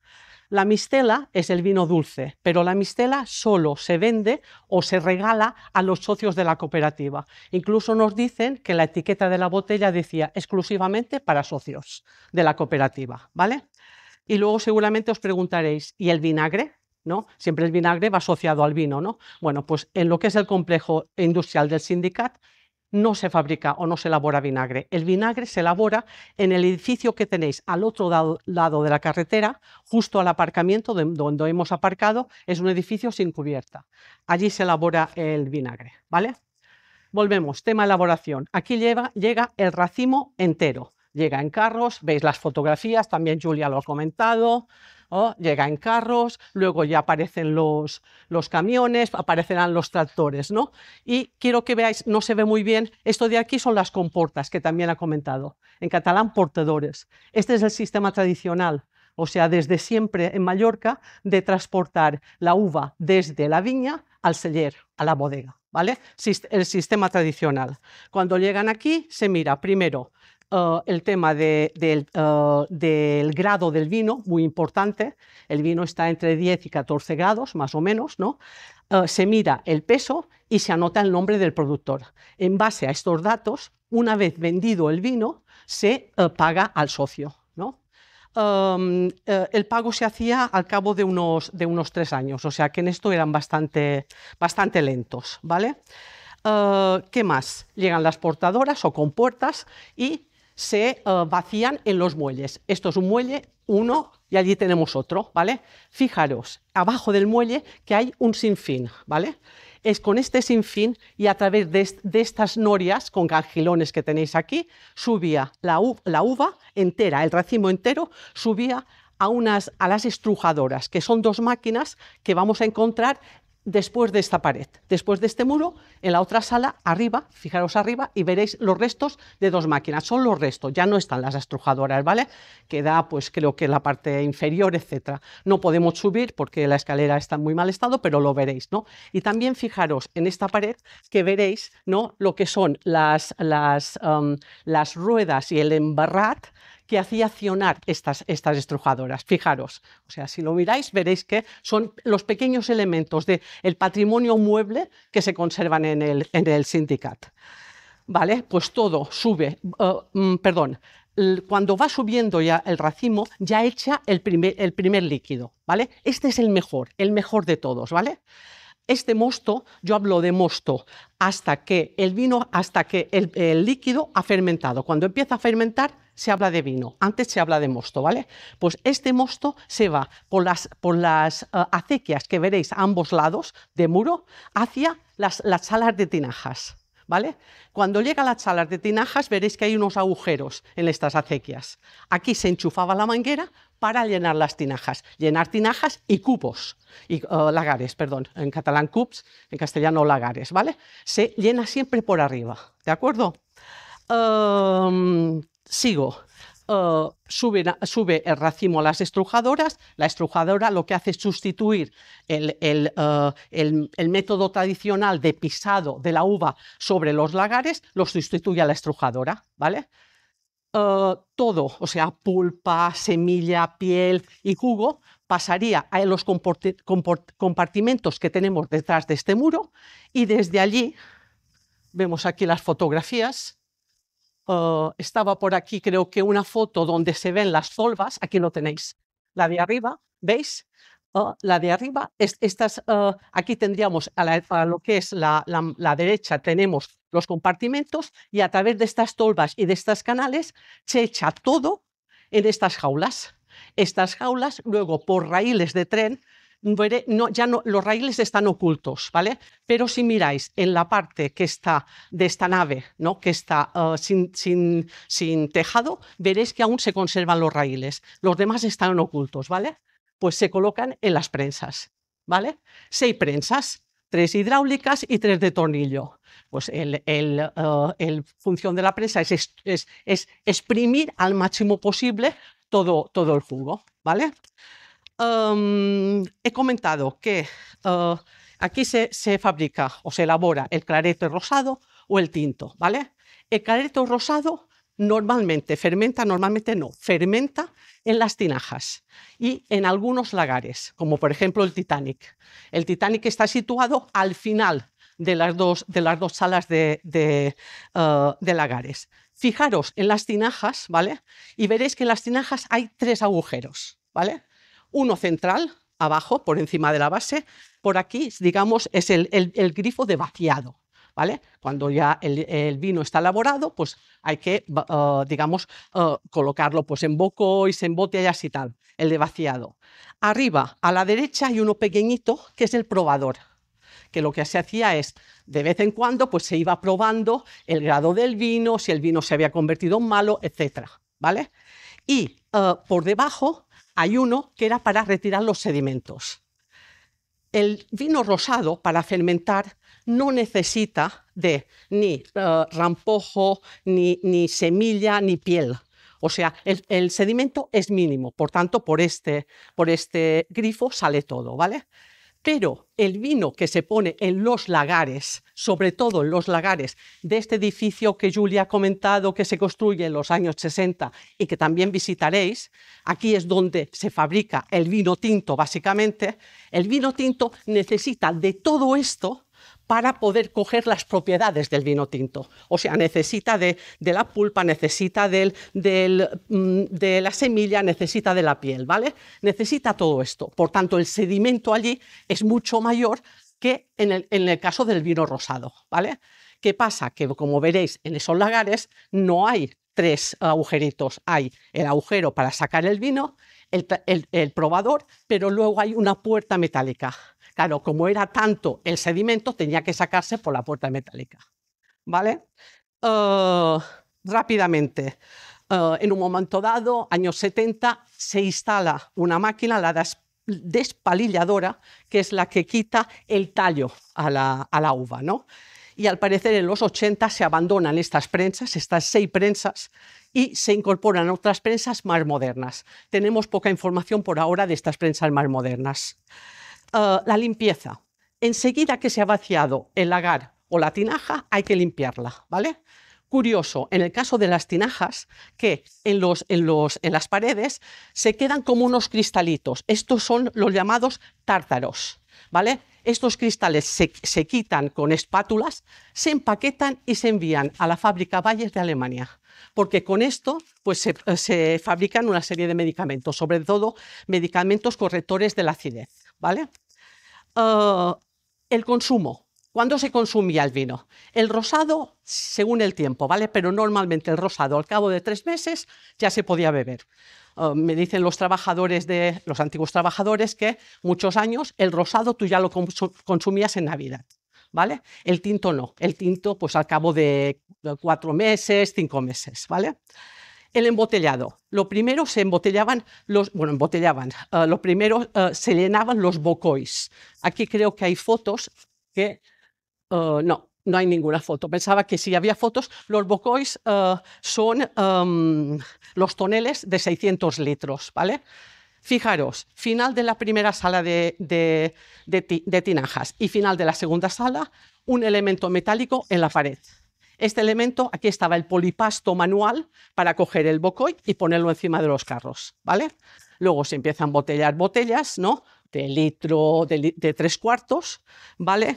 La mistela es el vino dulce, pero la mistela solo se vende o se regala a los socios de la cooperativa. Incluso nos dicen que la etiqueta de la botella decía exclusivamente para socios de la cooperativa, ¿vale? Y luego seguramente os preguntaréis, ¿y el vinagre? ¿No? Siempre el vinagre va asociado al vino, ¿no? Bueno, pues en lo que es el complejo industrial del Sindicat no se fabrica o no se elabora vinagre. El vinagre se elabora en el edificio que tenéis al otro lado de la carretera, justo al aparcamiento donde hemos aparcado, es un edificio sin cubierta. Allí se elabora el vinagre, ¿vale? volvemos, tema elaboración. Aquí llega el racimo entero. Llega en carros, veis las fotografías, también Julia lo ha comentado. Llega en carros, luego ya aparecen los camiones, aparecerán los tractores, ¿no? Y quiero que veáis, no se ve muy bien, esto de aquí son las comportas, que también ha comentado. En catalán, portadores. Este es el sistema tradicional, o sea, desde siempre en Mallorca, de transportar la uva desde la viña al celler, a la bodega, ¿vale? El sistema tradicional. Cuando llegan aquí, se mira primero el tema del grado del vino, muy importante. El vino está entre 10 y 14 grados, más o menos, ¿no? Se mira el peso y se anota el nombre del productor. En base a estos datos, una vez vendido el vino, se paga al socio, ¿no? El pago se hacía al cabo de unos 3 años, o sea que en esto eran bastante lentos, ¿vale? ¿Qué más? Llegan las portadoras o compuertas y se vacían en los muelles. Esto es un muelle, uno, y allí tenemos otro, ¿vale? Fijaros, abajo del muelle que hay un sinfín, ¿vale? Es con este sinfín y a través de estas norias con cangilones que tenéis aquí, subía la uva entera, el racimo entero, subía a las estrujadoras, que son 2 máquinas que vamos a encontrar después de esta pared, después de este muro, en la otra sala, arriba, fijaros arriba y veréis los restos de 2 máquinas. Son los restos, ya no están las estrujadoras, ¿vale? Queda, pues creo que la parte inferior, etcétera. No podemos subir porque la escalera está en muy mal estado, pero lo veréis, ¿no? Y también fijaros en esta pared que veréis, ¿no?, lo que son las ruedas y el embarrat que hacía accionar estas estrujadoras. Fijaros, o sea, si lo miráis veréis que son los pequeños elementos del patrimonio mueble que se conservan en el Sindicat. ¿Vale? Pues todo sube, cuando va subiendo ya el racimo, ya echa el primer líquido, ¿vale? Este es el mejor de todos, ¿vale? Este mosto, yo hablo de mosto hasta que el líquido ha fermentado. Cuando empieza a fermentar, se habla de vino. Antes se habla de mosto, ¿vale? Pues este mosto se va por las acequias que veréis a ambos lados de muro hacia las salas de tinajas, ¿vale? Cuando llega a las salas de tinajas veréis que hay unos agujeros en estas acequias. Aquí se enchufaba la manguera para llenar las tinajas. Llenar tinajas y cupos, lagares, perdón, en catalán cups, en castellano lagares, ¿vale? Se llena siempre por arriba, ¿de acuerdo? Sigo. Sube el racimo a las estrujadoras. La estrujadora lo que hace es sustituir el método tradicional de pisado de la uva sobre los lagares, lo sustituye a la estrujadora, ¿vale? Todo, o sea, pulpa, semilla, piel y jugo, pasaría a los compartimentos que tenemos detrás de este muro y desde allí, vemos aquí las fotografías, estaba por aquí creo que una foto donde se ven las zolvas, aquí lo tenéis, la de arriba, ¿veis? La de arriba, aquí tendríamos a lo que es la derecha, tenemos los compartimentos y a través de estas tolvas y de estos canales se echa todo en estas jaulas. Estas jaulas luego por raíles de tren, los raíles están ocultos, ¿vale? Pero si miráis en la parte que está de esta nave, ¿no?, que está sin tejado, veréis que aún se conservan los raíles. Los demás están ocultos, ¿vale? Pues se colocan en las prensas, ¿vale? 6 prensas, 3 hidráulicas y 3 de tornillo. Pues función de la prensa es exprimir al máximo posible todo el jugo, ¿vale? He comentado que aquí se fabrica o se elabora el clarete rosado o el tinto, ¿vale? El clarete rosado normalmente fermenta en las tinajas y en algunos lagares, como por ejemplo el Titanic. El Titanic está situado al final de las dos salas de lagares. Fijaros en las tinajas, ¿vale? Y veréis que en las tinajas hay 3 agujeros, ¿vale? Uno central, abajo, por encima de la base. Por aquí, digamos, es el grifo de vaciado, ¿vale? Cuando ya el vino está elaborado, pues hay que, digamos, colocarlo pues, en bocois, en botellas y tal, el de vaciado. Arriba, a la derecha, hay uno pequeñito que es el probador, que lo que se hacía es, de vez en cuando, pues se iba probando el grado del vino, si el vino se había convertido en malo, etc. ¿Vale? Y por debajo hay uno que era para retirar los sedimentos. El vino rosado, para fermentar, no necesita de ni rampojo, ni semilla, ni piel. O sea, el sedimento es mínimo, por tanto, por este grifo sale todo, ¿vale? Pero el vino que se pone en los lagares, sobre todo en los lagares de este edificio que Julia ha comentado, que se construye en los años 60 y que también visitaréis, aquí es donde se fabrica el vino tinto, básicamente. El vino tinto necesita de todo esto para poder coger las propiedades del vino tinto. O sea, necesita de la pulpa, necesita de la semilla, necesita de la piel, ¿vale? Necesita todo esto. Por tanto, el sedimento allí es mucho mayor que en el caso del vino rosado, ¿vale? ¿Qué pasa? Que, como veréis, en esos lagares no hay 3 agujeritos. Hay el agujero para sacar el vino, el probador, pero luego hay una puerta metálica. Claro, como era tanto el sedimento, tenía que sacarse por la puerta metálica, ¿vale? Rápidamente, en un momento dado, años 70, se instala una máquina, la despalilladora, que es la que quita el tallo a la uva, ¿no? Y al parecer en los 80 se abandonan estas prensas, estas 6 prensas, y se incorporan otras prensas más modernas. Tenemos poca información por ahora de estas prensas más modernas. La limpieza. Enseguida que se ha vaciado el lagar o la tinaja, hay que limpiarla, ¿vale? Curioso, en el caso de las tinajas, que en las paredes se quedan como unos cristalitos. Estos son los llamados tártaros, ¿vale? Estos cristales se quitan con espátulas, se empaquetan y se envían a la fábrica Bayer de Alemania, porque con esto pues, se fabrican una serie de medicamentos, sobre todo medicamentos correctores de la acidez, ¿vale? El consumo. ¿Cuándo se consumía el vino? El rosado, según el tiempo, ¿vale? Pero normalmente el rosado, al cabo de 3 meses, ya se podía beber. Me dicen los antiguos trabajadores que muchos años el rosado tú ya lo consumías en Navidad, ¿vale? El tinto no. El tinto, pues al cabo de 4 meses, 5 meses, ¿vale? El embotellado. Lo primero se embotellaban lo primero se llenaban los bocois. Aquí creo que hay fotos que no hay ninguna foto. Pensaba que si había fotos. Los bocois son los toneles de 600 litros, ¿vale? Fijaros, final de la primera sala de tinajas y final de la segunda sala, un elemento metálico en la pared. Este elemento, aquí estaba el polipasto manual para coger el bocoi y ponerlo encima de los carros, ¿vale? Luego se empiezan a embotellar botellas, ¿no? De litro, de 3 cuartos, ¿vale?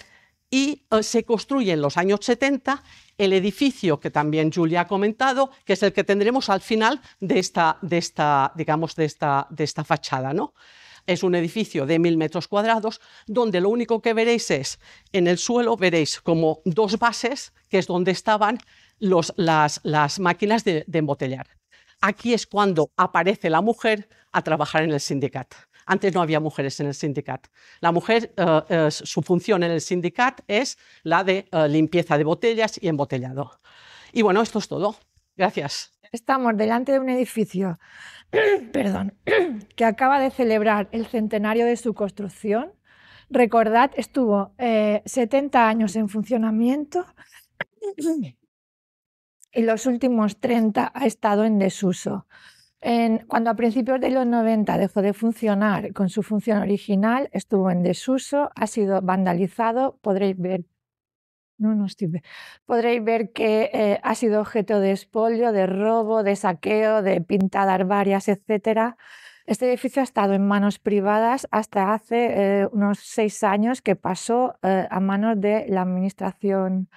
Y se construye en los años 70 el edificio que también Julia ha comentado, que es el que tendremos al final de esta fachada, ¿no? Es un edificio de 1000 metros cuadrados, donde lo único que veréis es, en el suelo veréis como 2 bases, que es donde estaban las máquinas de embotellar. Aquí es cuando aparece la mujer a trabajar en el sindicat. Antes no había mujeres en el sindicat. La mujer, su función en el sindicat es la de limpieza de botellas y embotellado. Y bueno, esto es todo. Gracias. Estamos delante de un edificio perdón, que acaba de celebrar el centenario de su construcción. Recordad, estuvo 70 años en funcionamiento y los últimos 30 ha estado en desuso. Cuando a principios de los 90 dejó de funcionar con su función original, estuvo en desuso, ha sido vandalizado, podréis ver que ha sido objeto de expolio, de robo, de saqueo, de pintadas varias, etc. Este edificio ha estado en manos privadas hasta hace unos 6 años que pasó a manos de la administración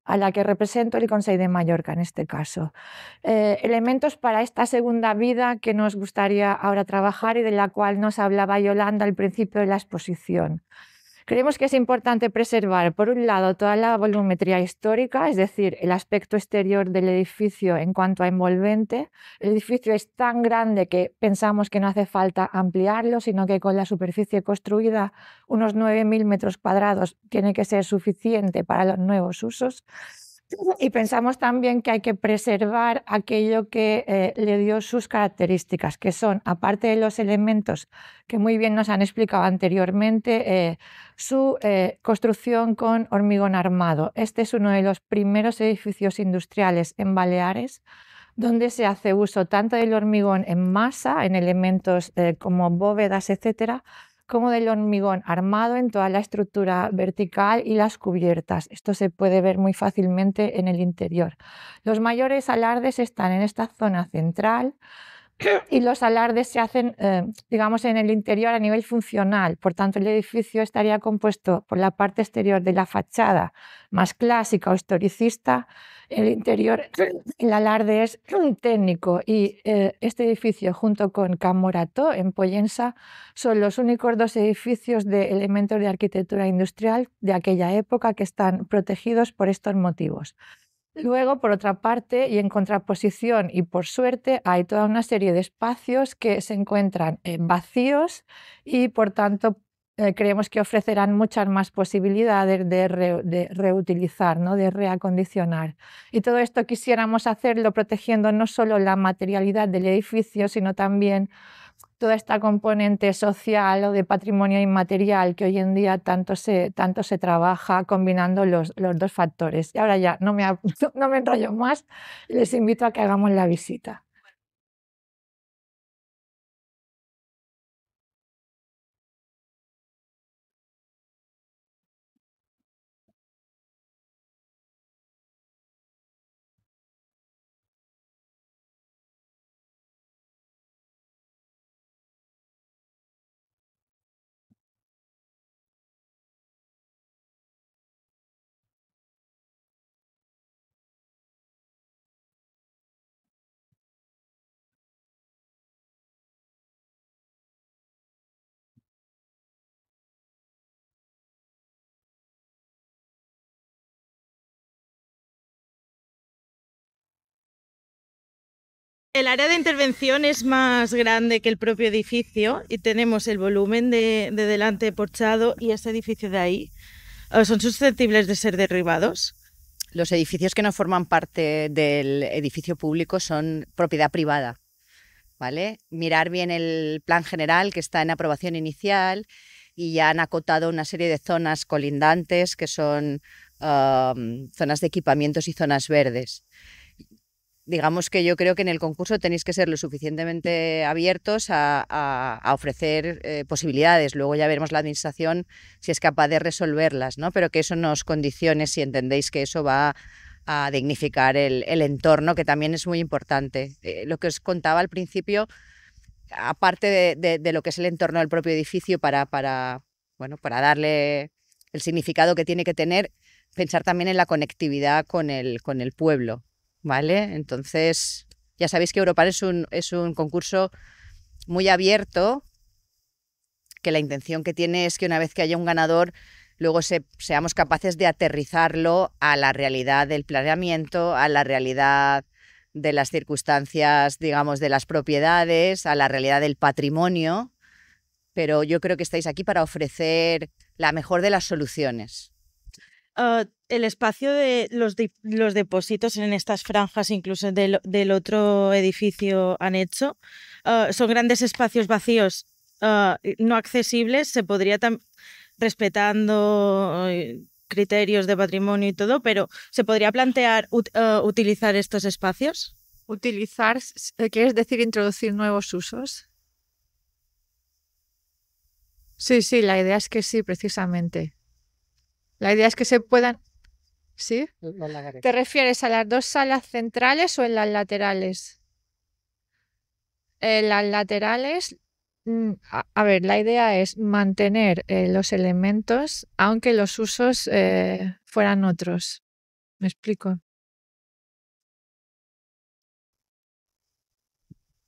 a la que represento, el Consell de Mallorca en este caso. Elementos para esta segunda vida que nos gustaría ahora trabajar y de la cual nos hablaba Yolanda al principio de la exposición. Creemos que es importante preservar, por un lado, toda la volumetría histórica, es decir, el aspecto exterior del edificio en cuanto a envolvente. El edificio es tan grande que pensamos que no hace falta ampliarlo, sino que con la superficie construida, unos 9.000 metros cuadrados, tiene que ser suficiente para los nuevos usos. Y pensamos también que hay que preservar aquello que le dio sus características, que son, aparte de los elementos que muy bien nos han explicado anteriormente, su construcción con hormigón armado. Este es uno de los primeros edificios industriales en Baleares donde se hace uso tanto del hormigón en masa, en elementos como bóvedas, etcétera, como del hormigón armado en toda la estructura vertical y las cubiertas. Esto se puede ver muy fácilmente en el interior. Los mayores alardes están en esta zona central y los alardes se hacen, digamos, en el interior a nivel funcional. Por tanto, el edificio estaría compuesto por la parte exterior de la fachada más clásica o historicista. El interior, el alarde es técnico y este edificio junto con Can Morató en Pollensa son los únicos dos edificios de elementos de arquitectura industrial de aquella época que están protegidos por estos motivos. Luego, por otra parte, y en contraposición y por suerte, hay toda una serie de espacios que se encuentran vacíos y, por tanto, creemos que ofrecerán muchas más posibilidades de reutilizar, ¿no? De reacondicionar. Y todo esto quisiéramos hacerlo protegiendo no solo la materialidad del edificio, sino también toda esta componente social o de patrimonio inmaterial que hoy en día tanto se trabaja combinando los dos factores. Y ahora ya no me enrollo más, les invito a que hagamos la visita. El área de intervención es más grande que el propio edificio y tenemos el volumen de delante porchado y ese edificio de ahí. ¿Son susceptibles de ser derribados? Los edificios que no forman parte del edificio público son propiedad privada, ¿vale? Mirar bien el plan general que está en aprobación inicial y ya han acotado una serie de zonas colindantes que son zonas de equipamientos y zonas verdes. Digamos que yo creo que en el concurso tenéis que ser lo suficientemente abiertos a ofrecer posibilidades. Luego ya veremos la administración si es capaz de resolverlas, ¿no? Pero que eso no os condicione si entendéis que eso va a dignificar el entorno, que también es muy importante. Lo que os contaba al principio, aparte de lo que es el entorno del propio edificio para darle el significado que tiene que tener, pensar también en la conectividad con el pueblo. ¿Vale? Entonces, ya sabéis que Europan es un concurso muy abierto, que la intención que tiene es que una vez que haya un ganador, luego seamos capaces de aterrizarlo a la realidad del planeamiento, a la realidad de las circunstancias, digamos, de las propiedades, a la realidad del patrimonio, pero yo creo que estáis aquí para ofrecer la mejor de las soluciones. El espacio de los depósitos en estas franjas, incluso del otro edificio anexo, son grandes espacios vacíos no accesibles. Se podría, respetando criterios de patrimonio y todo, pero ¿se podría plantear utilizar estos espacios? Utilizar, ¿quieres decir introducir nuevos usos? Sí, la idea es que sí, precisamente. La idea es que se puedan... ¿Sí? ¿Te refieres a las dos salas centrales o en las laterales? En las laterales, a ver, la idea es mantener los elementos, aunque los usos fueran otros. ¿Me explico?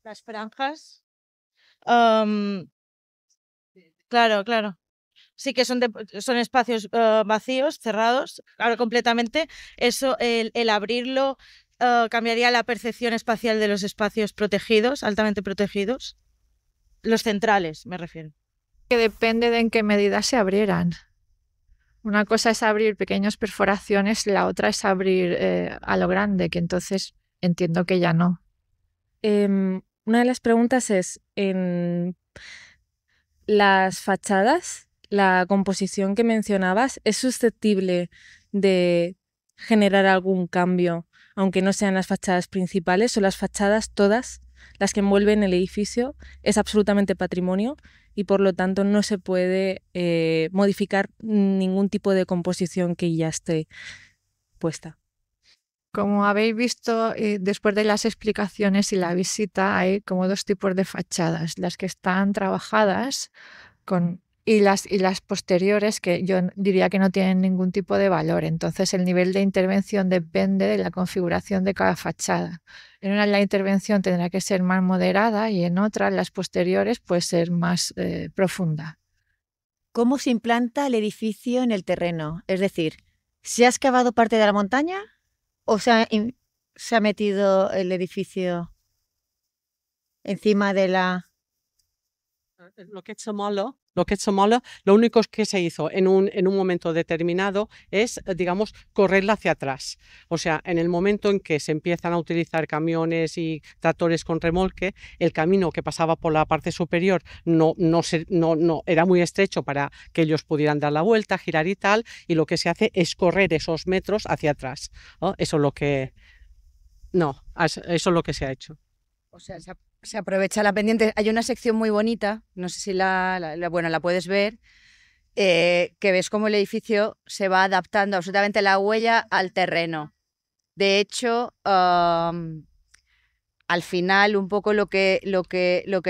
Las franjas. Claro. sí que son espacios vacíos, cerrados, ahora completamente. Eso, el abrirlo cambiaría la percepción espacial de los espacios protegidos, altamente protegidos. Los centrales, me refiero. Que depende de en qué medida se abrieran. Una cosa es abrir pequeñas perforaciones, la otra es abrir a lo grande, que entonces entiendo que ya no. Una de las preguntas es, en las fachadas, la composición que mencionabas, ¿es susceptible de generar algún cambio, aunque no sean las fachadas principales, o las fachadas todas, las que envuelven el edificio, es absolutamente patrimonio y por lo tanto no se puede modificar ningún tipo de composición que ya esté puesta? Como habéis visto, después de las explicaciones y la visita, hay como dos tipos de fachadas, las que están trabajadas y las posteriores, que yo diría que no tienen ningún tipo de valor. Entonces el nivel de intervención depende de la configuración de cada fachada. En una la intervención tendrá que ser más moderada y en otras, las posteriores, puede ser más profunda. ¿Cómo se implanta el edificio en el terreno? Es decir, ¿se ha excavado parte de la montaña o se ha metido el edificio encima de la...? Lo que es malo, lo único que se hizo en un momento determinado es, digamos, correrla hacia atrás. O sea, en el momento en que se empiezan a utilizar camiones y tractores con remolque, el camino que pasaba por la parte superior no era muy estrecho para que ellos pudieran dar la vuelta, girar y tal, y lo que se hace es correr esos metros hacia atrás, ¿no? Eso es lo que se ha hecho. O sea, se aprovecha la pendiente. Hay una sección muy bonita, no sé si la puedes ver, que ves cómo el edificio se va adaptando absolutamente la huella al terreno. De hecho, al final, un poco lo que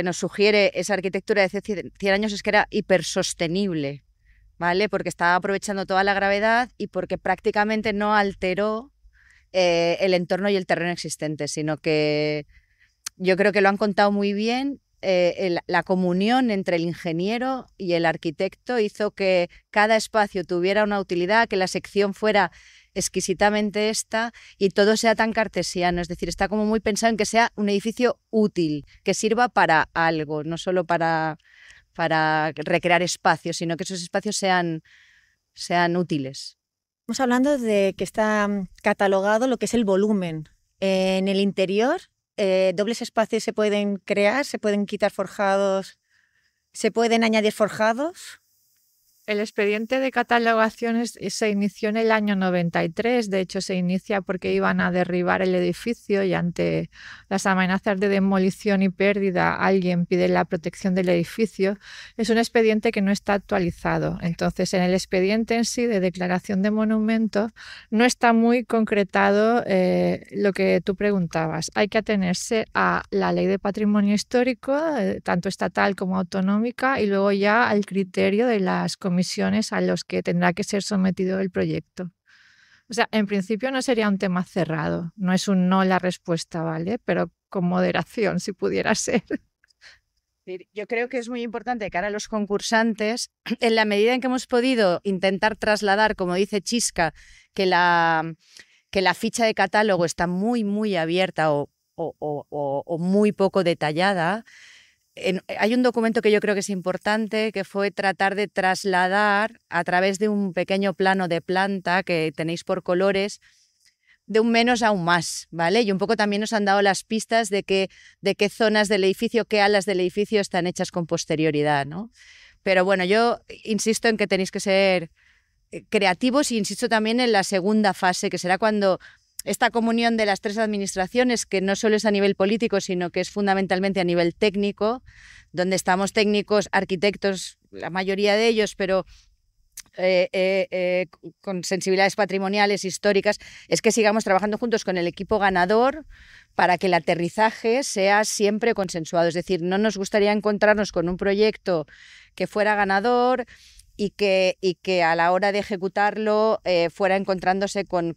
nos sugiere esa arquitectura de hace 100 años es que era hipersostenible, ¿vale? Porque estaba aprovechando toda la gravedad y porque prácticamente no alteró el entorno y el terreno existente, sino que yo creo que lo han contado muy bien. La comunión entre el ingeniero y el arquitecto hizo que cada espacio tuviera una utilidad, que la sección fuera exquisitamente esta y todo sea tan cartesiano. Es decir, está como muy pensado en que sea un edificio útil, que sirva para algo, no solo para recrear espacios, sino que esos espacios sean útiles. Estamos hablando de que está catalogado lo que es el volumen. En el interior, dobles espacios se pueden crear, se pueden quitar forjados, se pueden añadir forjados. El expediente de catalogaciones se inició en el año 93, de hecho se inicia porque iban a derribar el edificio y ante las amenazas de demolición y pérdida alguien pide la protección del edificio. Es un expediente que no está actualizado, entonces en el expediente en sí de declaración de monumento no está muy concretado lo que tú preguntabas. Hay que atenerse a la ley de patrimonio histórico, tanto estatal como autonómica, y luego ya al criterio de las comisiones a los que tendrá que ser sometido el proyecto. O sea, en principio no sería un tema cerrado, no es un no la respuesta, ¿vale? Pero con moderación, si pudiera ser. Yo creo que es muy importante de cara a los concursantes, en la medida en que hemos podido intentar trasladar, como dice Chisca, que la ficha de catálogo está muy, muy abierta o muy poco detallada. Hay un documento que yo creo que es importante, que fue tratar de trasladar a través de un pequeño plano de planta que tenéis por colores, de un menos a un más, ¿vale? Y un poco también nos han dado las pistas de qué zonas del edificio, qué alas del edificio están hechas con posterioridad, ¿no? Pero bueno, yo insisto en que tenéis que ser creativos y insisto también en la segunda fase, que será cuando esta comunión de las tres administraciones, que no solo es a nivel político, sino que es fundamentalmente a nivel técnico, donde estamos técnicos, arquitectos, la mayoría de ellos, pero con sensibilidades patrimoniales, históricas, es que sigamos trabajando juntos con el equipo ganador para que el aterrizaje sea siempre consensuado. Es decir, no nos gustaría encontrarnos con un proyecto que fuera ganador y que a la hora de ejecutarlo fuera encontrándose con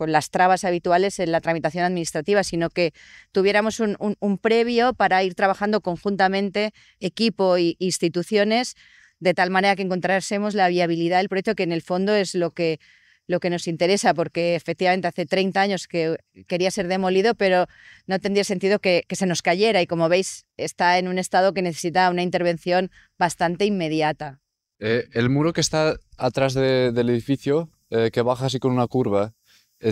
las trabas habituales en la tramitación administrativa, sino que tuviéramos un previo para ir trabajando conjuntamente, equipo e instituciones, de tal manera que encontrásemos la viabilidad del proyecto, que en el fondo es lo que nos interesa, porque efectivamente hace 30 años que quería ser demolido, pero no tendría sentido que se nos cayera, y como veis está en un estado que necesita una intervención bastante inmediata. El muro que está atrás del edificio, que baja así con una curva,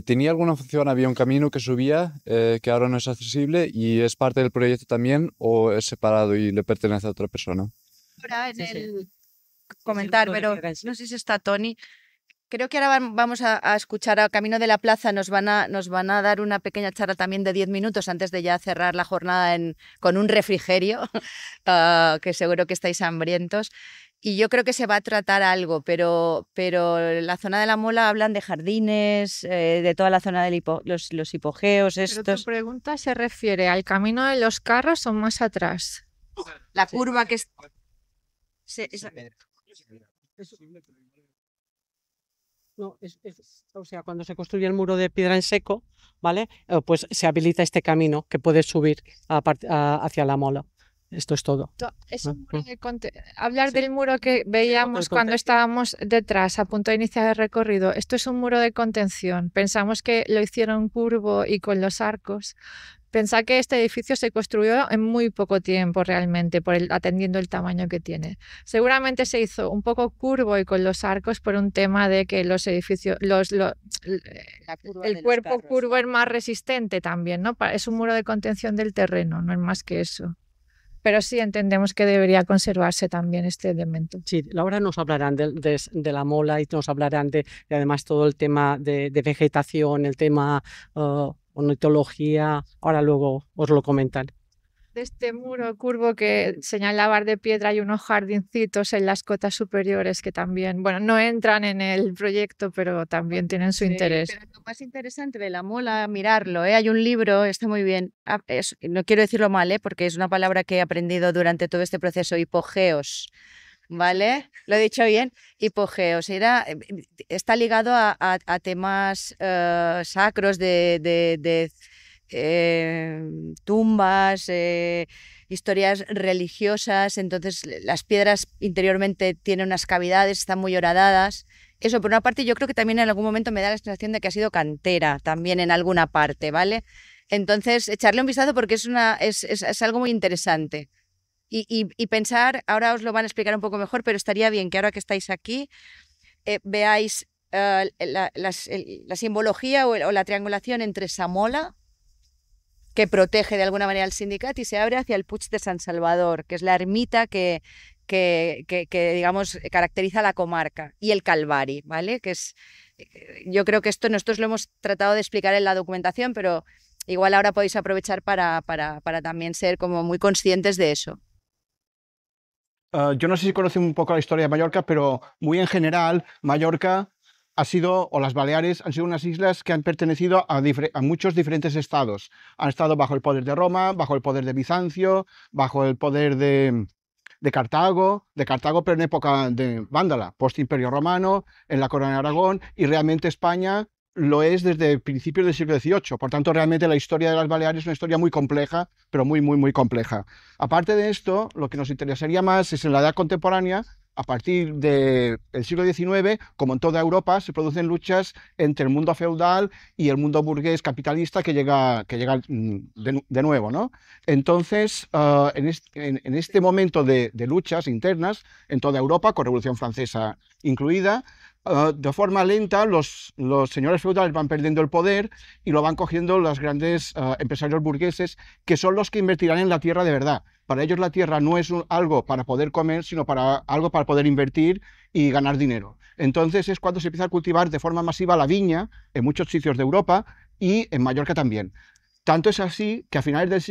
¿tenía alguna función? ¿Había un camino que subía que ahora no es accesible y es parte del proyecto también, o es separado y le pertenece a otra persona? Ahora en el comentar, pero no sé si está Tony. Creo que ahora vamos a escuchar a Camino de la Plaza, nos van a dar una pequeña charla también de 10 minutos antes de ya cerrar la jornada con un refrigerio, que seguro que estáis hambrientos. Y yo creo que se va a tratar algo, pero la zona de la Mola hablan de jardines, de toda la zona de los hipogeos estos. Pero tu pregunta se refiere al camino de los carros o más atrás. La curva que es... No, o sea, cuando se construye el muro de piedra en seco, ¿vale? Pues se habilita este camino que puedes subir hacia la Mola. Esto es todo. Es un muro hablar del muro que veíamos cuando estábamos detrás, a punto de iniciar el recorrido. Esto es un muro de contención. Pensamos que lo hicieron curvo y con los arcos. Pensad que este edificio se construyó en muy poco tiempo realmente, atendiendo el tamaño que tiene. Seguramente se hizo un poco curvo y con los arcos por un tema de que los edificios, el cuerpo curvo es más resistente también, ¿no? Es un muro de contención del terreno, no es más que eso. Pero sí entendemos que debería conservarse también este elemento. Sí, ahora nos hablarán de la Mola y nos hablarán de además todo el tema de vegetación, el tema ornitología, ahora luego os lo comentan. De este muro curvo que señalaba de piedra hay unos jardincitos en las cotas superiores que también, bueno, no entran en el proyecto, pero también tienen su interés. Pero lo más interesante de la Mola, mirarlo, hay un libro, está muy bien, no quiero decirlo mal, porque es una palabra que he aprendido durante todo este proceso, hipogeos, ¿vale? ¿Lo he dicho bien? Hipogeos. Está ligado a temas sacros de tumbas, historias religiosas. Entonces las piedras interiormente tienen unas cavidades, están muy horadadas. Eso por una parte. Yo creo que también en algún momento me da la sensación de que ha sido cantera también en alguna parte, ¿vale? Entonces echarle un vistazo porque es algo muy interesante. Y pensar, ahora os lo van a explicar un poco mejor, pero estaría bien que ahora que estáis aquí veáis la simbología o la triangulación entre esa mola, que protege de alguna manera al Sindicat, y se abre hacia el Puig de San Salvador, que es la ermita que digamos, caracteriza la comarca, y el Calvari, ¿vale? Yo creo que esto nosotros lo hemos tratado de explicar en la documentación, pero igual ahora podéis aprovechar para también ser como muy conscientes de eso. Yo no sé si conocen un poco la historia de Mallorca, pero muy en general, Mallorca ha sido, o las Baleares, han sido unas islas que han pertenecido a muchos diferentes estados. Han estado bajo el poder de Roma, bajo el poder de Bizancio, bajo el poder de Cartago, pero en época de Vándala, post-Imperio Romano, en la Corona de Aragón, y realmente España lo es desde principios del siglo XVIII. Por tanto, realmente la historia de las Baleares es una historia muy compleja, pero muy, muy, muy compleja. Aparte de esto, lo que nos interesaría más es en la edad contemporánea. A partir del siglo XIX, como en toda Europa, se producen luchas entre el mundo feudal y el mundo burgués capitalista que llega de nuevo, ¿no? Entonces, en este momento de luchas internas en toda Europa, con Revolución Francesa incluida, de forma lenta los señores feudales van perdiendo el poder y lo van cogiendo los grandes empresarios burgueses, que son los que invertirán en la tierra de verdad. Para ellos la tierra no es algo para poder comer, sino algo para poder invertir y ganar dinero. Entonces es cuando se empieza a cultivar de forma masiva la viña en muchos sitios de Europa y en Mallorca también. Tanto es así que a finales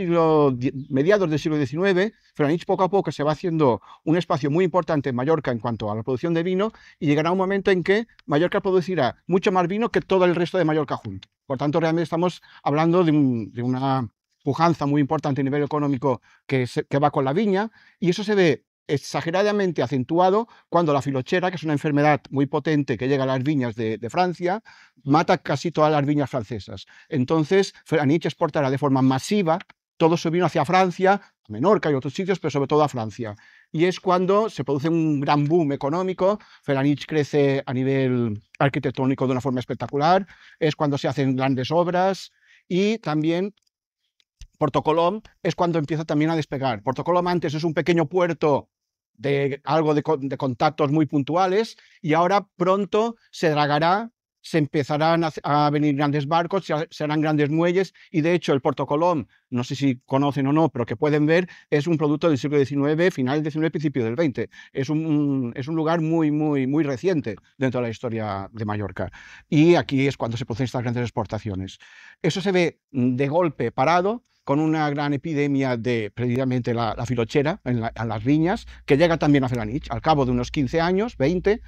mediados del siglo XIX, Felanitx poco a poco se va haciendo un espacio muy importante en Mallorca en cuanto a la producción de vino, y llegará un momento en que Mallorca producirá mucho más vino que todo el resto de Mallorca junto. Por tanto, realmente estamos hablando de una pujanza muy importante a nivel económico que va con la viña, y eso se ve exageradamente acentuado cuando la filochera, que es una enfermedad muy potente que llega a las viñas de Francia, mata casi todas las viñas francesas. Entonces, Felanitx exportará de forma masiva todo su vino hacia Francia, a Menorca y otros sitios, pero sobre todo a Francia. y es cuando se produce un gran boom económico. Felanitx crece a nivel arquitectónico de una forma espectacular, es cuando se hacen grandes obras, y también Porto Colom es cuando empieza también a despegar. Porto Colom antes es un pequeño puerto de algo de contactos muy puntuales, y ahora pronto se dragará, se empezarán a venir grandes barcos, se harán grandes muelles, y de hecho el Porto Colom, no sé si conocen o no, pero que pueden ver, es un producto del siglo XIX, final del XIX, principio del XX. Es un lugar muy reciente dentro de la historia de Mallorca, y aquí es cuando se producen estas grandes exportaciones. Eso se ve de golpe parado, con una gran epidemia de precisamente la filochera en las viñas, que llega también a Felanitx. Al cabo de unos 15 años, 20,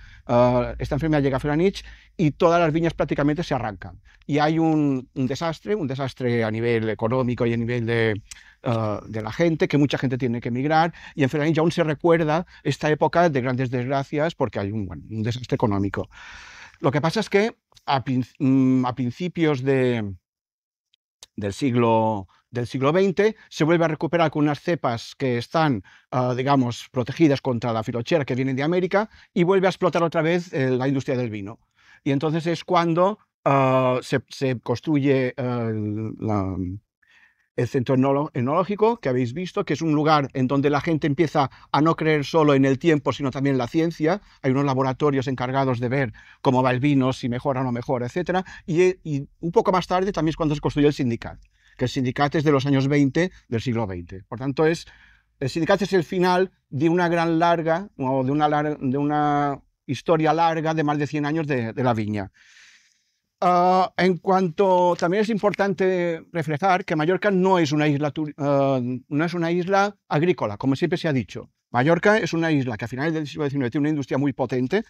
esta enfermedad llega a Felanitx y todas las viñas prácticamente se arrancan. Y hay un desastre a nivel económico y a nivel de la gente, que mucha gente tiene que emigrar, y en Felanitx aún se recuerda esta época de grandes desgracias porque hay un desastre económico. Lo que pasa es que a principios del siglo XX, se vuelve a recuperar con unas cepas que están, digamos, protegidas contra la filochera, que vienen de América, y vuelve a explotar otra vez la industria del vino. Y entonces es cuando se construye el centro enológico, que habéis visto, que es un lugar en donde la gente empieza a no creer solo en el tiempo, sino también en la ciencia. Hay unos laboratorios encargados de ver cómo va el vino, si mejora o no mejora, etc. Y un poco más tarde también es cuando se construye el Sindicat, que el Sindicat es de los años 20 del siglo XX. Por tanto, el Sindicat es el final de una gran larga, o de una historia larga de más de 100 años de la viña. En cuanto, también es importante reflejar que Mallorca no es una isla agrícola, como siempre se ha dicho. Mallorca es una isla que a finales del siglo XIX tiene una industria muy potente.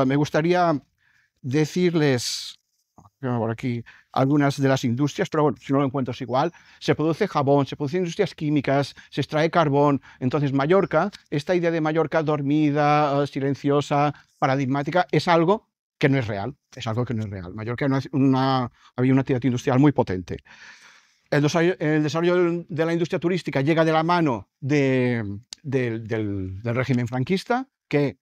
Me gustaría decirles por aquí algunas de las industrias, pero bueno, si no lo encuentro es igual. Se produce jabón, se producen industrias químicas, se extrae carbón. Entonces Mallorca, esta idea de Mallorca dormida, silenciosa, paradigmática, es algo que no es real, Mallorca había una actividad industrial muy potente. El desarrollo de la industria turística llega de la mano del régimen franquista, que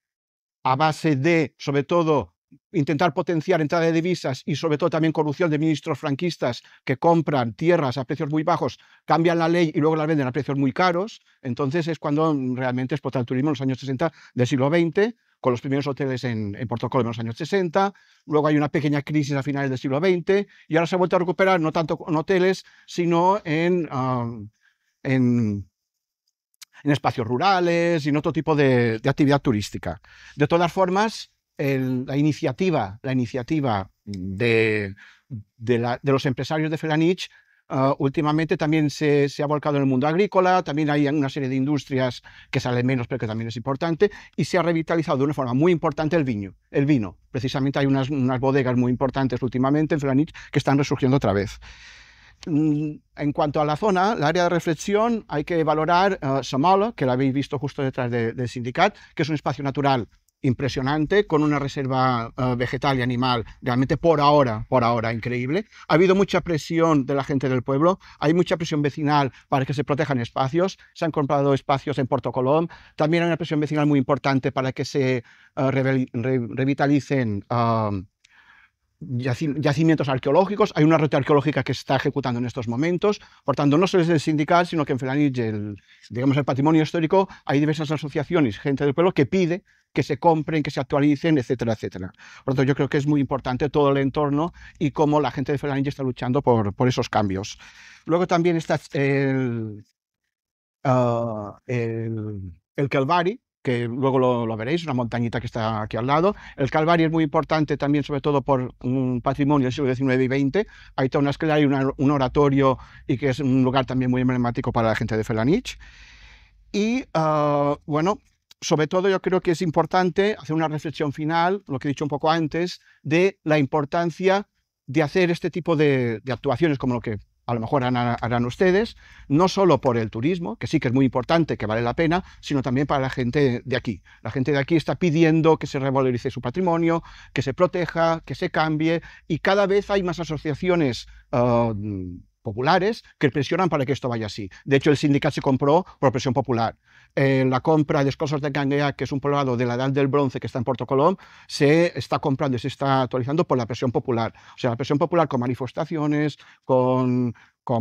a base de, sobre todo, intentar potenciar entrada de divisas y sobre todo también corrupción de ministros franquistas que compran tierras a precios muy bajos, cambian la ley y luego las venden a precios muy caros. Entonces es cuando realmente explota el turismo en los años 60 del siglo XX, con los primeros hoteles en Porto Colom en los años 60, luego hay una pequeña crisis a finales del siglo XX y ahora se ha vuelto a recuperar no tanto en hoteles, sino en espacios rurales y en otro tipo de actividad turística. De todas formas, la iniciativa de los empresarios de Felanitx últimamente también se ha volcado en el mundo agrícola. También hay una serie de industrias que salen menos, pero que también es importante, y se ha revitalizado de una forma muy importante el vino. Precisamente hay unas bodegas muy importantes últimamente en Felanitx que están resurgiendo otra vez. En cuanto a la zona, el área de reflexión, hay que valorar Somala, que la habéis visto justo detrás del Sindicat, que es un espacio natural impresionante, con una reserva vegetal y animal realmente por ahora increíble. Ha habido mucha presión de la gente del pueblo, hay mucha presión vecinal para que se protejan espacios, se han comprado espacios en Porto Colom, también hay una presión vecinal muy importante para que se revitalicen yacimientos arqueológicos. Hay una ruta arqueológica que se está ejecutando en estos momentos. Por tanto, no solo es el Sindicat, sino que en Felanitx, el patrimonio histórico, hay diversas asociaciones, gente del pueblo que pide que se compren, que se actualicen, etcétera, etcétera. Por lo tanto, yo creo que es muy importante todo el entorno y cómo la gente de Felanitx está luchando por esos cambios. Luego también está el Calvari, que luego lo veréis, una montañita que está aquí al lado. El Calvari es muy importante también, sobre todo por un patrimonio del siglo XIX y XX. Hay toda una escalera y un oratorio, y que es un lugar también muy emblemático para la gente de Felanitx. Y bueno, sobre todo yo creo que es importante hacer una reflexión final, lo que he dicho un poco antes, de la importancia de hacer este tipo de actuaciones como lo que a lo mejor harán ustedes, no solo por el turismo, que sí que es muy importante, que vale la pena, sino también para la gente de aquí. La gente de aquí está pidiendo que se revalorice su patrimonio, que se proteja, que se cambie, y cada vez hay más asociaciones populares que presionan para que esto vaya así. De hecho, el Sindicat se compró por presión popular. la compra de Escossos de Cangueà, que es un poblado de la Edad del Bronce que está en Puerto Colom, se está comprando y se está actualizando por la presión popular. O sea, la presión popular con manifestaciones, con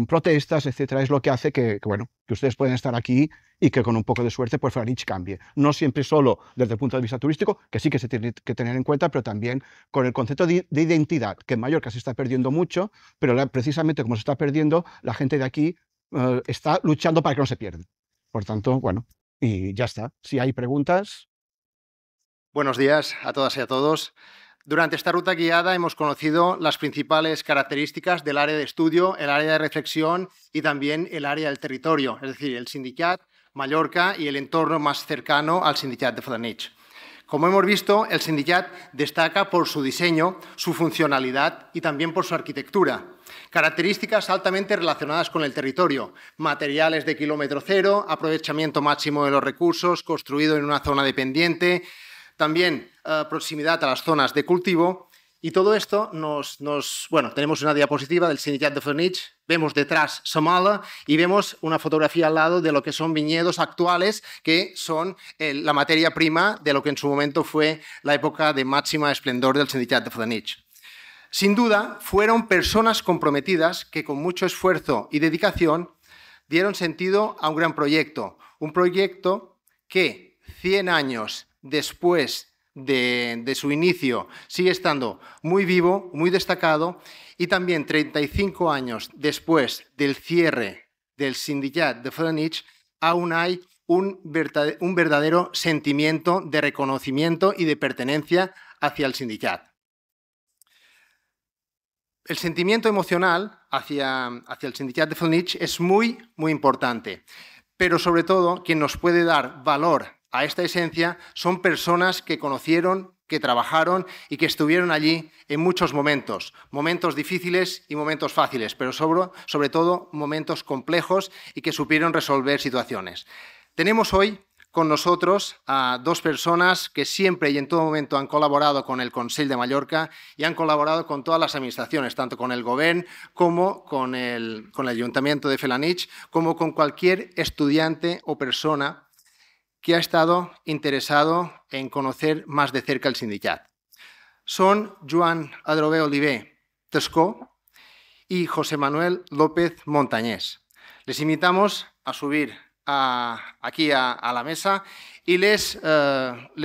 protestas, etcétera, es lo que hace que ustedes pueden estar aquí y que con un poco de suerte pues Felanitx cambie. No siempre solo desde el punto de vista turístico, que sí que se tiene que tener en cuenta, pero también con el concepto de identidad, que en Mallorca se está perdiendo mucho, pero precisamente como se está perdiendo, la gente de aquí está luchando para que no se pierda. Por tanto, bueno, y ya está. Si hay preguntas... Buenos días a todas y a todos. Durante esta ruta guiada hemos conocido las principales características del área de estudio, el área de reflexión y también el área del territorio, es decir, el Sindicat, Mallorca y el entorno más cercano al Sindicat de Felanitx. Como hemos visto, el Sindicat destaca por su diseño, su funcionalidad y también por su arquitectura. Características altamente relacionadas con el territorio, materiales de kilómetro cero, aprovechamiento máximo de los recursos, construido en una zona dependiente, también proximidad a las zonas de cultivo, y todo esto tenemos una diapositiva del Sindicat de Felanitx, vemos detrás Somala y vemos una fotografía al lado de lo que son viñedos actuales, que son la materia prima de lo que en su momento fue la época de máxima esplendor del Sindicat de Felanitx. Sin duda, fueron personas comprometidas que con mucho esfuerzo y dedicación dieron sentido a un gran proyecto, un proyecto que 100 años después de su inicio sigue estando muy vivo, muy destacado, y también 35 años después del cierre del Sindicat de Felanitx aún hay un verdadero sentimiento de reconocimiento y de pertenencia hacia el sindicat. El sentimiento emocional hacia el Sindicat de Felanitx es muy, muy importante, pero sobre todo quien nos puede dar valor a esta esencia son personas que conocieron, que trabajaron y que estuvieron allí en muchos momentos, momentos difíciles y momentos fáciles, pero sobre todo momentos complejos y que supieron resolver situaciones. Tenemos hoy con nosotros a dos personas que siempre y en todo momento han colaborado con el Consell de Mallorca y han colaborado con todas las administraciones, tanto con el Govern como con el Ayuntamiento de Felanitx, como con cualquier estudiante o persona que ha estado interesado en conocer más de cerca el sindicat. Son Joan Adrover Oliver Tescó y José Manuel López Montañés. Les invitamos a subir aquí a la mesa y les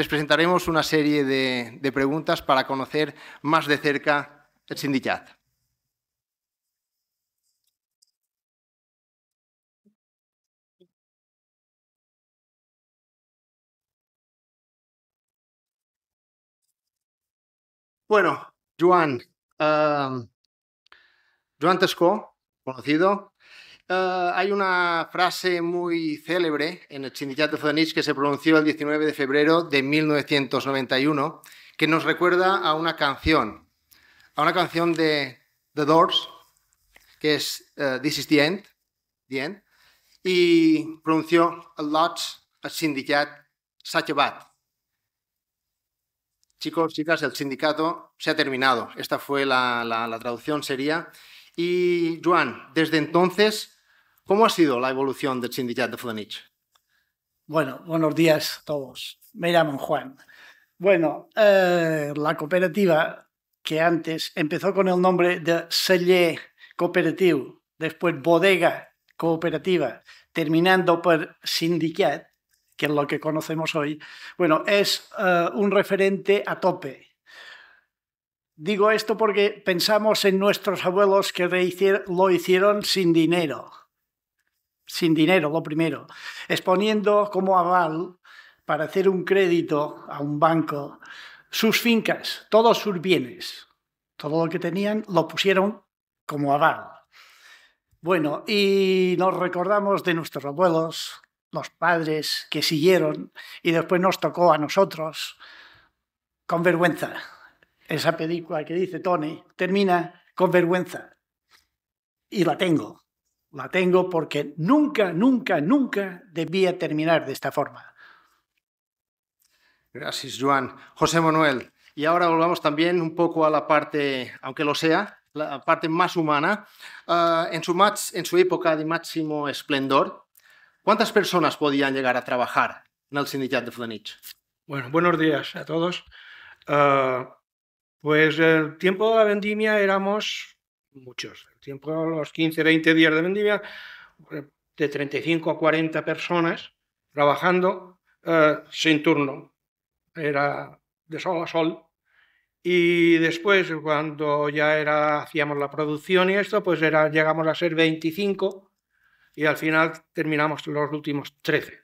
presentaremos una serie de preguntas para conocer más de cerca el sindicat. Bueno, Joan Tescó, conocido. Hay una frase muy célebre en el Sindicat de Felanitx que se pronunció el 19 de febrero de 1991 que nos recuerda a una canción de The Doors, que es This is the End, y pronunció a lot a Sindicat s'ha acabat. Chicos, chicas, el sindicato se ha terminado. Esta fue la traducción, sería. Y, Joan, desde entonces, ¿cómo ha sido la evolución del Sindicat de Felanitx? Bueno, buenos días a todos. Me llamo Juan. Bueno, la cooperativa, que antes empezó con el nombre de Celler Cooperatiu, después Bodega Cooperativa, terminando por Sindicat, que es lo que conocemos hoy, bueno, es un referente a tope. Digo esto porque pensamos en nuestros abuelos que lo hicieron sin dinero. Sin dinero, lo primero. Exponiendo como aval para hacer un crédito a un banco sus fincas, todos sus bienes. Todo lo que tenían lo pusieron como aval. Bueno, y nos recordamos de nuestros abuelos, los padres que siguieron, y después nos tocó a nosotros con vergüenza. Esa película que dice Tony termina con vergüenza. Y la tengo porque nunca, nunca, nunca debía terminar de esta forma. Gracias, Joan. José Manuel, y ahora volvamos también un poco a la parte, aunque lo sea, la parte más humana. En su época de máximo esplendor, ¿Cuántas personas podían llegar a trabajar en el sindicato de Felanitx? Bueno, buenos días a todos. Pues el tiempo de la vendimia éramos muchos. El tiempo, los 15, 20 días de vendimia, de 35 a 40 personas trabajando sin turno. Era de sol a sol. Y después, cuando ya hacíamos la producción y esto, pues llegamos a ser 25 y al final terminamos los últimos 13.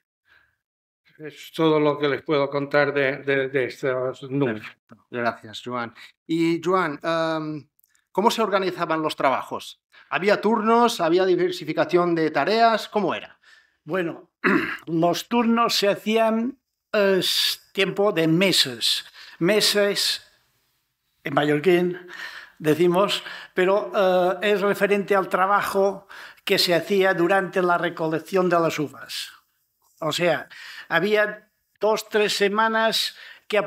Es todo lo que les puedo contar de estos números. Perfecto. Gracias, Joan. Y, Joan, ¿cómo se organizaban los trabajos? ¿Había turnos? ¿Había diversificación de tareas? ¿Cómo era? Bueno, los turnos se hacían tiempo de meses. Meses en mallorquín, decimos, pero es referente al trabajo que se hacía durante la recolección de las uvas. O sea, había 2 o 3 semanas que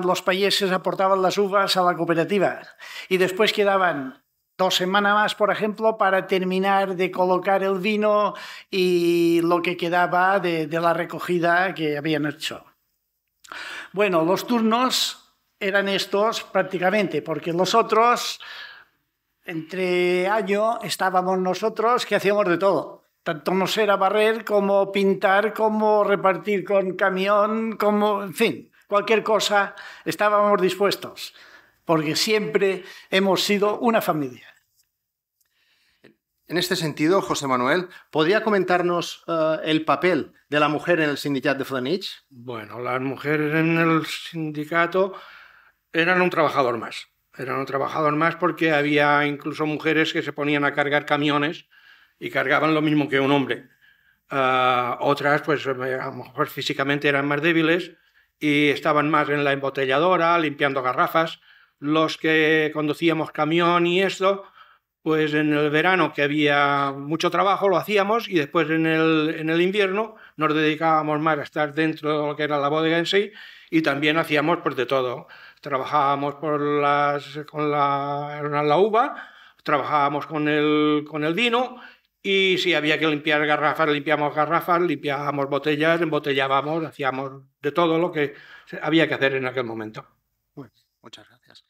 los payeses aportaban las uvas a la cooperativa y después quedaban 2 semanas más, por ejemplo, para terminar de colocar el vino y lo que quedaba de la recogida que habían hecho. Bueno, los turnos eran estos prácticamente, porque los otros, entre año, estábamos nosotros que hacíamos de todo. Tanto nos era barrer, como pintar, como repartir con camión, como, en fin, cualquier cosa, estábamos dispuestos, porque siempre hemos sido una familia. En este sentido, José Manuel, ¿podría comentarnos el papel de la mujer en el sindicato de Felanitx? Bueno, las mujeres en el sindicato eran un trabajador más. Eran un trabajador más porque había incluso mujeres que se ponían a cargar camiones y cargaban lo mismo que un hombre. Otras, pues a lo mejor físicamente eran más débiles y estaban más en la embotelladora, limpiando garrafas. Los que conducíamos camión y esto, pues en el verano que había mucho trabajo lo hacíamos y después en el invierno nos dedicábamos más a estar dentro de lo que era la bodega en sí y también hacíamos pues de todo. Trabajábamos con la uva, trabajábamos con el vino y si había que limpiar garrafas, limpiábamos botellas, embotellábamos, hacíamos de todo lo que había que hacer en aquel momento. Muchas gracias.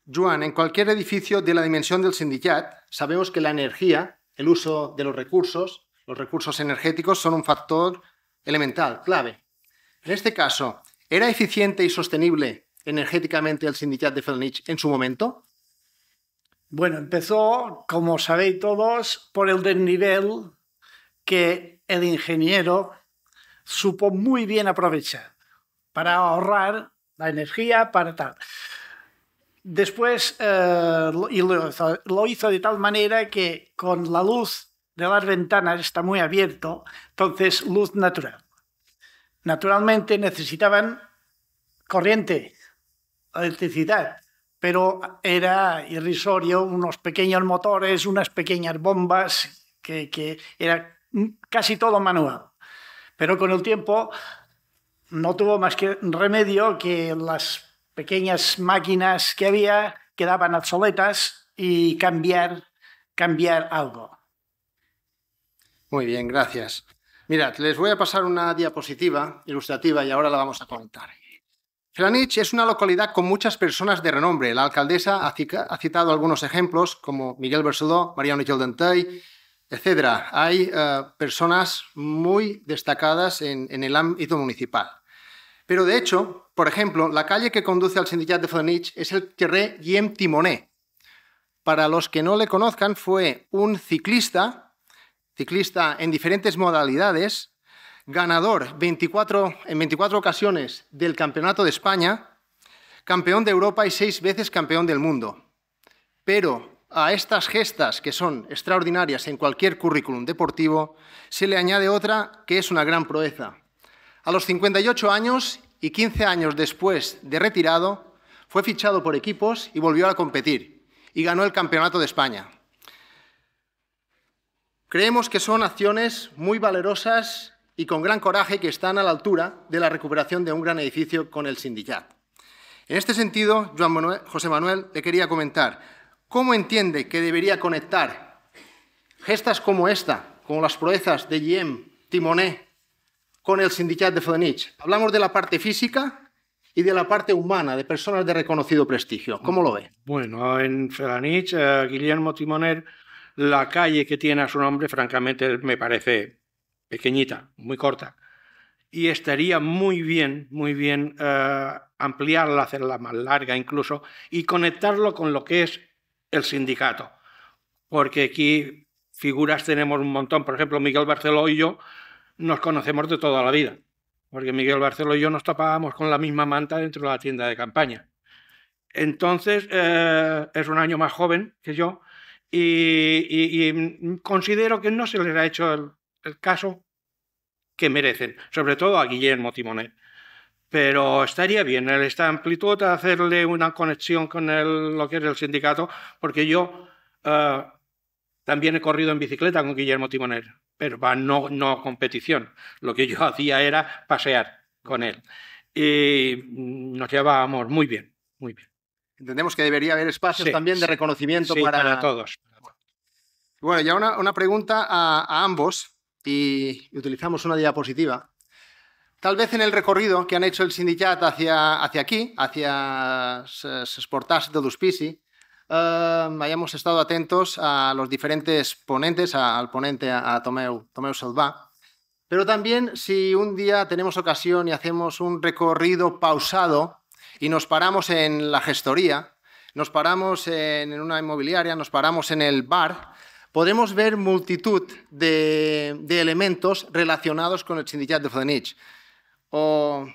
Joan, en cualquier edificio de la dimensión del sindicat, sabemos que la energía, el uso de los recursos energéticos son un factor elemental, clave. En este caso, ¿era eficiente y sostenible energéticamente el sindicat de Felanitx en su momento? Bueno, empezó, como sabéis todos, por el desnivel que el ingeniero supo muy bien aprovechar para ahorrar la energía, para tal. Después lo hizo de tal manera que con la luz de las ventanas está muy abierto, entonces luz natural. Naturalmente necesitaban corriente, electricidad, pero era irrisorio, unos pequeños motores, unas pequeñas bombas, que era casi todo manual. Pero con el tiempo no tuvo más que remedio que las pequeñas máquinas que había quedaban obsoletas y cambiar algo. Muy bien, gracias. Mirad, les voy a pasar una diapositiva ilustrativa y ahora la vamos a comentar. Felanitx es una localidad con muchas personas de renombre. La alcaldesa ha citado algunos ejemplos como Miguel Barceló, Mariano Geldentey, etc. Hay personas muy destacadas en el ámbito municipal. Pero de hecho, por ejemplo, la calle que conduce al sindicat de Felanitx es el carrer Guillem Timoner. Para los que no le conozcan, fue un ciclista en diferentes modalidades, ganador en 24 ocasiones del Campeonato de España, campeón de Europa y 6 veces campeón del mundo. Pero a estas gestas, que son extraordinarias en cualquier currículum deportivo, se le añade otra que es una gran proeza. A los 58 años y 15 años después de retirado, fue fichado por equipos y volvió a competir y ganó el Campeonato de España. Creemos que son acciones muy valerosas y con gran coraje que están a la altura de la recuperación de un gran edificio con el sindicat. En este sentido, José Manuel le quería comentar cómo entiende que debería conectar gestas como esta, como las proezas de Guillem timoner con el Sindicat de Felanitx. Hablamos de la parte física y de la parte humana, de personas de reconocido prestigio. ¿Cómo lo ve? Bueno, en Felanitx, Guillermo Timoner, la calle que tiene a su nombre, francamente, me parece pequeñita, muy corta. Y estaría muy bien ampliarla, hacerla más larga incluso, y conectarlo con lo que es el sindicato. Porque aquí figuras tenemos un montón. Por ejemplo, Miguel Barceló y yo nos conocemos de toda la vida. Porque Miguel Barceló y yo nos tapábamos con la misma manta dentro de la tienda de campaña. Entonces, es un año más joven que yo y considero que no se les ha hecho el caso que merecen, sobre todo a Guillermo Timoner. Pero estaría bien esta amplitud, hacerle una conexión con lo que es el sindicato, porque yo también he corrido en bicicleta con Guillermo Timoner, pero no competición. Lo que yo hacía era pasear con él. Y nos llevábamos muy bien, muy bien. Entendemos que debería haber espacios también de reconocimiento para todos. Bueno, ya una pregunta a ambos, y utilizamos una diapositiva. Tal vez en el recorrido que han hecho el sindicat hacia aquí, hacia les portats de l'hospici, hayamos estado atentos a los diferentes ponentes, al ponente, a Tomeu Salvà. Pero también si un día tenemos ocasión y hacemos un recorrido pausado y nos paramos en la gestoría, nos paramos en una inmobiliaria, nos paramos en el bar, podemos ver multitud de elementos relacionados con el Sindicat de Felanitx. O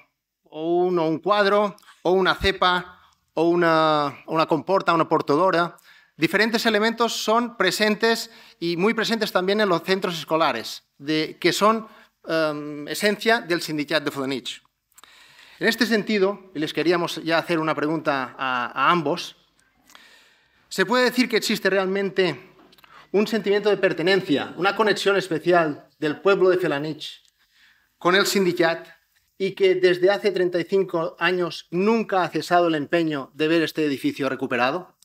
un cuadro, o una cepa, o una comporta, una portadora. Diferentes elementos son presentes y muy presentes también en los centros escolares, que son esencia del Sindicat de Felanitx. En este sentido, y les queríamos ya hacer una pregunta a ambos, ¿se puede decir que existe realmente un sentimiento de pertenencia, una conexión especial del pueblo de Felanitx con el sindicat y que desde hace 35 años nunca ha cesado el empeño de ver este edificio recuperado?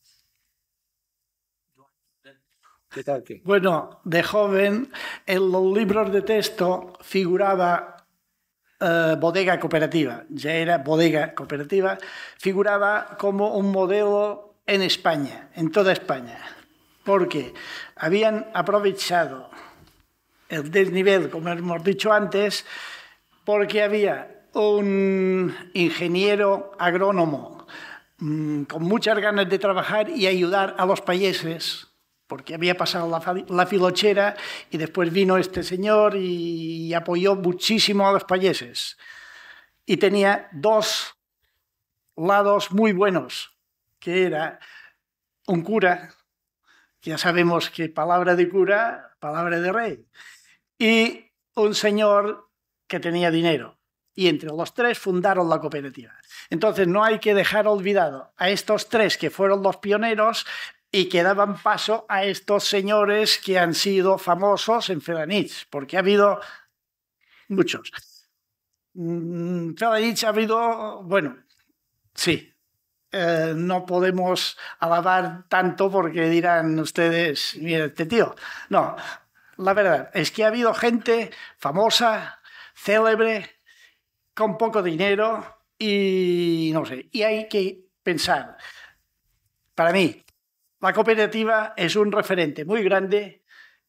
¿Qué tal? Bueno, de joven en los libros de texto figuraba bodega cooperativa, ya era bodega cooperativa, figuraba como un modelo en España, en toda España, porque habían aprovechado el desnivel, como hemos dicho antes, porque había un ingeniero agrónomo con muchas ganas de trabajar y ayudar a los payeses, porque había pasado la filochera y después vino este señor y apoyó muchísimo a los payeses. Y tenía dos lados muy buenos, que era un cura, ya sabemos que palabra de cura, palabra de rey, y un señor que tenía dinero. Y entre los tres fundaron la cooperativa. Entonces no hay que dejar olvidado a estos tres que fueron los pioneros y que daban paso a estos señores que han sido famosos en Felanitx, porque ha habido muchos. Felanitx ha habido, bueno, sí, no podemos alabar tanto porque dirán ustedes, mira este tío. No, la verdad es que ha habido gente famosa, célebre, con poco dinero y no sé, y hay que pensar, para mí, la cooperativa es un referente muy grande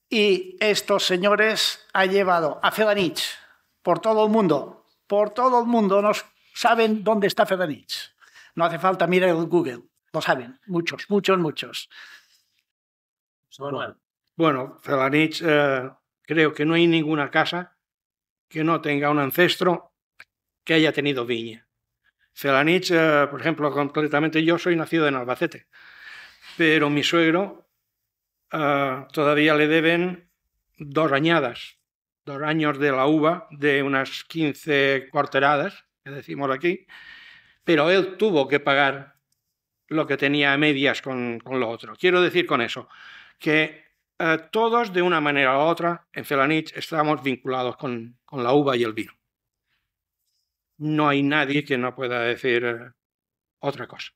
y estos señores han llevado a Felanitx por todo el mundo nos saben dónde está Felanitx. No hace falta mirar el Google, lo saben, muchos. Bueno, Felanitx, creo que no hay ninguna casa que no tenga un ancestro que haya tenido viña. Felanitx, por ejemplo, completamente yo soy nacido en Albacete, pero mi suegro todavía le deben 2 añadas, 2 años de la uva, de unas 15 cuarteradas, que decimos aquí, pero él tuvo que pagar lo que tenía a medias con lo otro. Quiero decir con eso que todos, de una manera u otra, en Felanitx estamos vinculados con la uva y el vino. No hay nadie que no pueda decir otra cosa.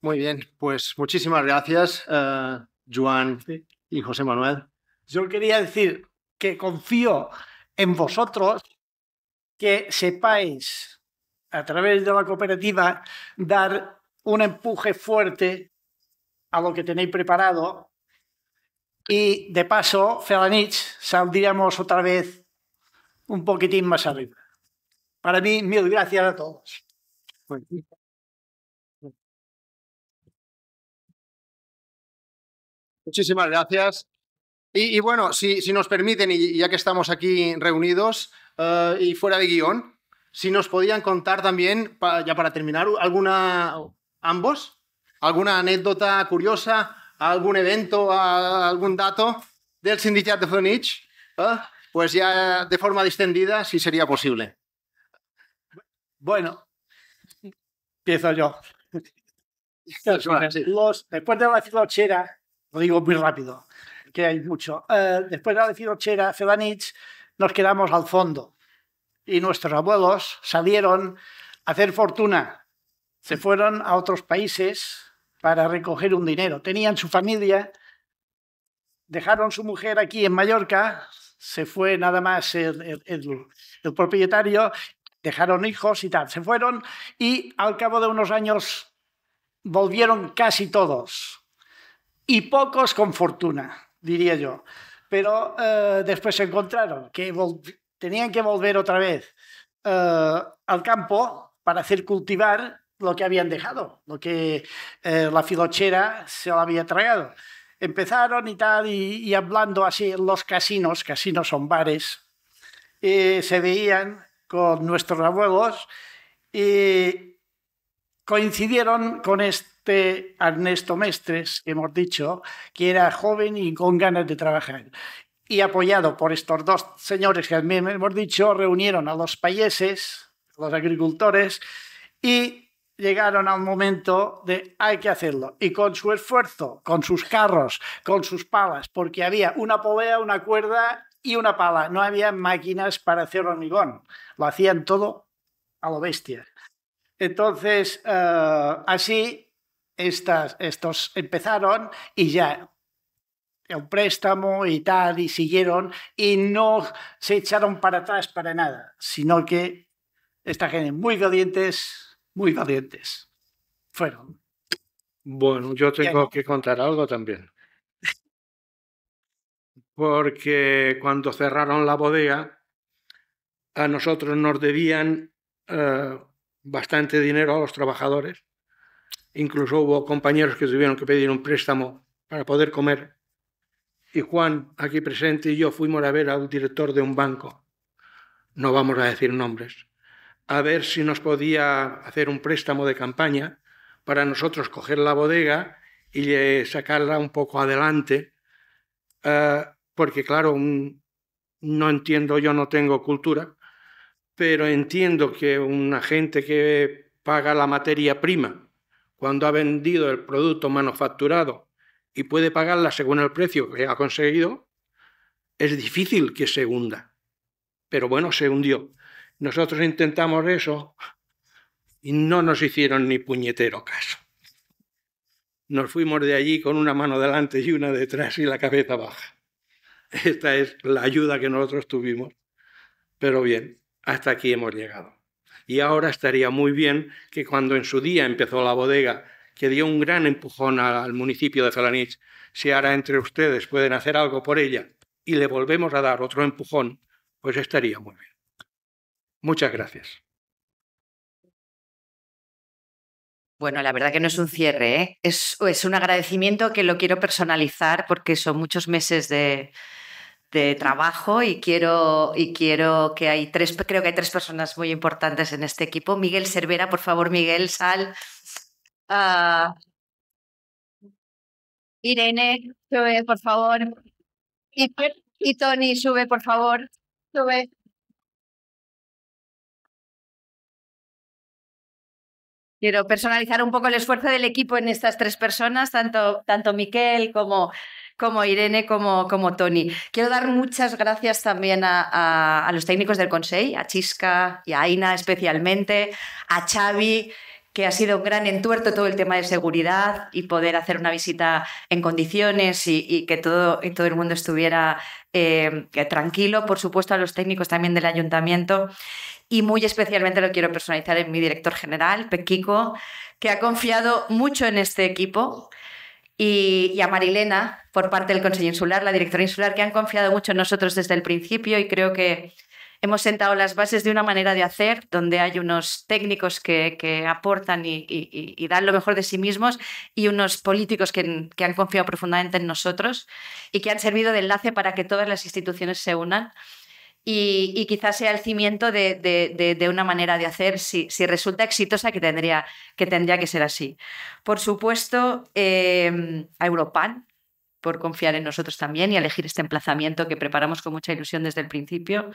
Muy bien, pues muchísimas gracias, Joan y José Manuel. Yo quería decir que confío en vosotros, que sepáis, a través de la cooperativa, dar un empuje fuerte a lo que tenéis preparado y, de paso, Felanitx, saldríamos otra vez un poquitín más arriba. Para mí, mil gracias a todos. Muchísimas gracias. Y bueno, si nos permiten, y ya que estamos aquí reunidos y fuera de guión, si nos podían contar también, ya para terminar, ambos, alguna anécdota curiosa, algún evento, algún dato del Sindicat de Felanitx, pues ya de forma distendida, si sería posible. Bueno, empiezo yo. Después de la filochera, lo digo muy rápido, que hay mucho. Después de la filochera, Felanitx, nos quedamos al fondo y nuestros abuelos salieron a hacer fortuna. Se fueron a otros países para recoger un dinero. Tenían su familia, dejaron su mujer aquí en Mallorca, se fue nada más el propietario, dejaron hijos y tal. Se fueron y al cabo de unos años volvieron casi todos. Y pocos con fortuna, diría yo. Pero después se encontraron que tenían que volver otra vez al campo para hacer cultivar lo que habían dejado, lo que la filochera se lo había tragado. Empezaron y tal, y hablando así en los casinos son bares, se veían con nuestros abuelos y coincidieron con este Ernesto Mestres, que hemos dicho, que era joven y con ganas de trabajar. Y apoyado por estos dos señores que también hemos dicho, reunieron a los payeses, los agricultores, y llegaron al momento de hay que hacerlo. Y con su esfuerzo, con sus carros, con sus palas, porque había una polea, una cuerda y una pala. No había máquinas para hacer hormigón. Lo hacían todo a lo bestia. Entonces, así, estos empezaron y ya el préstamo y tal, y siguieron, y no se echaron para atrás para nada, sino que esta gente muy valientes fueron. Bueno, yo tengo que contar algo también. Porque cuando cerraron la bodega, a nosotros nos debían bastante dinero a los trabajadores. Incluso hubo compañeros que tuvieron que pedir un préstamo para poder comer. Y Juan, aquí presente, y yo fuimos a ver al director de un banco, no vamos a decir nombres, a ver si nos podía hacer un préstamo de campaña para nosotros coger la bodega y sacarla un poco adelante, porque claro, no entiendo, yo no tengo cultura, pero entiendo que una gente que paga la materia prima cuando ha vendido el producto manufacturado y puede pagarla según el precio que ha conseguido, es difícil que se hunda. Pero bueno, se hundió. Nosotros intentamos eso y no nos hicieron ni puñetero caso. Nos fuimos de allí con una mano delante y una detrás y la cabeza baja. Esta es la ayuda que nosotros tuvimos. Pero bien, hasta aquí hemos llegado. Y ahora estaría muy bien que cuando en su día empezó la bodega, que dio un gran empujón al municipio de Felanitx, si ahora entre ustedes pueden hacer algo por ella y le volvemos a dar otro empujón, pues estaría muy bien. Muchas gracias. Bueno, la verdad que no es un cierre, ¿eh? Es un agradecimiento que lo quiero personalizar porque son muchos meses de trabajo y quiero que creo que hay tres personas muy importantes en este equipo. Miguel Cervera, por favor, Miguel, sal. Irene, sube, por favor. Y Tony, sube, por favor. Sube. Quiero personalizar un poco el esfuerzo del equipo en estas tres personas, tanto Miquel como Irene, como Toni. Quiero dar muchas gracias también a los técnicos del Consell, a Chisca y a Aina especialmente, a Xavi, que ha sido un gran entuerto todo el tema de seguridad y poder hacer una visita en condiciones y que todo el mundo estuviera tranquilo, por supuesto a los técnicos también del ayuntamiento, y muy especialmente lo quiero personalizar en mi director general, Pequico, que ha confiado mucho en este equipo, y a Marilena, por parte del Consejo Insular, la directora insular, que han confiado mucho en nosotros desde el principio, y creo que hemos sentado las bases de una manera de hacer donde hay unos técnicos que aportan y dan lo mejor de sí mismos, y unos políticos que han confiado profundamente en nosotros y que han servido de enlace para que todas las instituciones se unan. Y quizás sea el cimiento de una manera de hacer, si resulta exitosa, que tendría que ser así. Por supuesto, a Europan, por confiar en nosotros también y elegir este emplazamiento que preparamos con mucha ilusión desde el principio.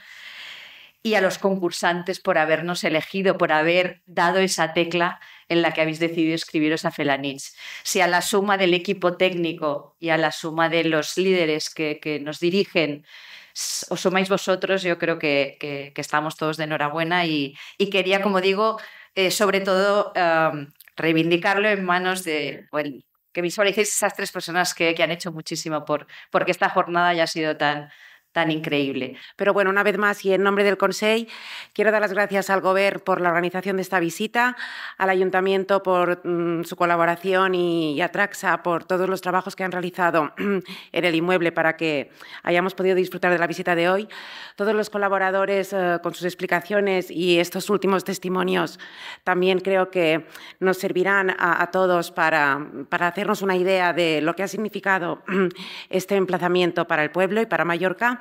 Y a los concursantes por habernos elegido, por haber dado esa tecla en la que habéis decidido escribiros a Felanitx. Si a la suma del equipo técnico y a la suma de los líderes que nos dirigen os sumáis vosotros, yo creo que estamos todos de enhorabuena, y quería, como digo, sobre todo reivindicarlo en manos de... Bueno, que visualicéis esas tres personas que han hecho muchísimo porque esta jornada haya sido tan increíble. Pero bueno, una vez más, y en nombre del Consell, quiero dar las gracias al Govern por la organización de esta visita, al Ayuntamiento por su colaboración y a Traxa por todos los trabajos que han realizado en el inmueble para que hayamos podido disfrutar de la visita de hoy. Todos los colaboradores con sus explicaciones y estos últimos testimonios también creo que nos servirán a todos para hacernos una idea de lo que ha significado este emplazamiento para el pueblo y para Mallorca.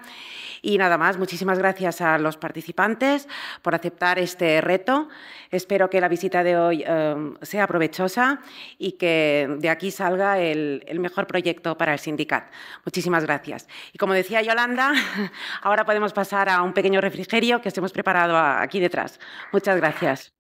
Y nada más, muchísimas gracias a los participantes por aceptar este reto. Espero que la visita de hoy sea provechosa y que de aquí salga el mejor proyecto para el sindicat. Muchísimas gracias. Y como decía Yolanda, ahora podemos pasar a un pequeño refrigerio que os hemos preparado aquí detrás. Muchas gracias.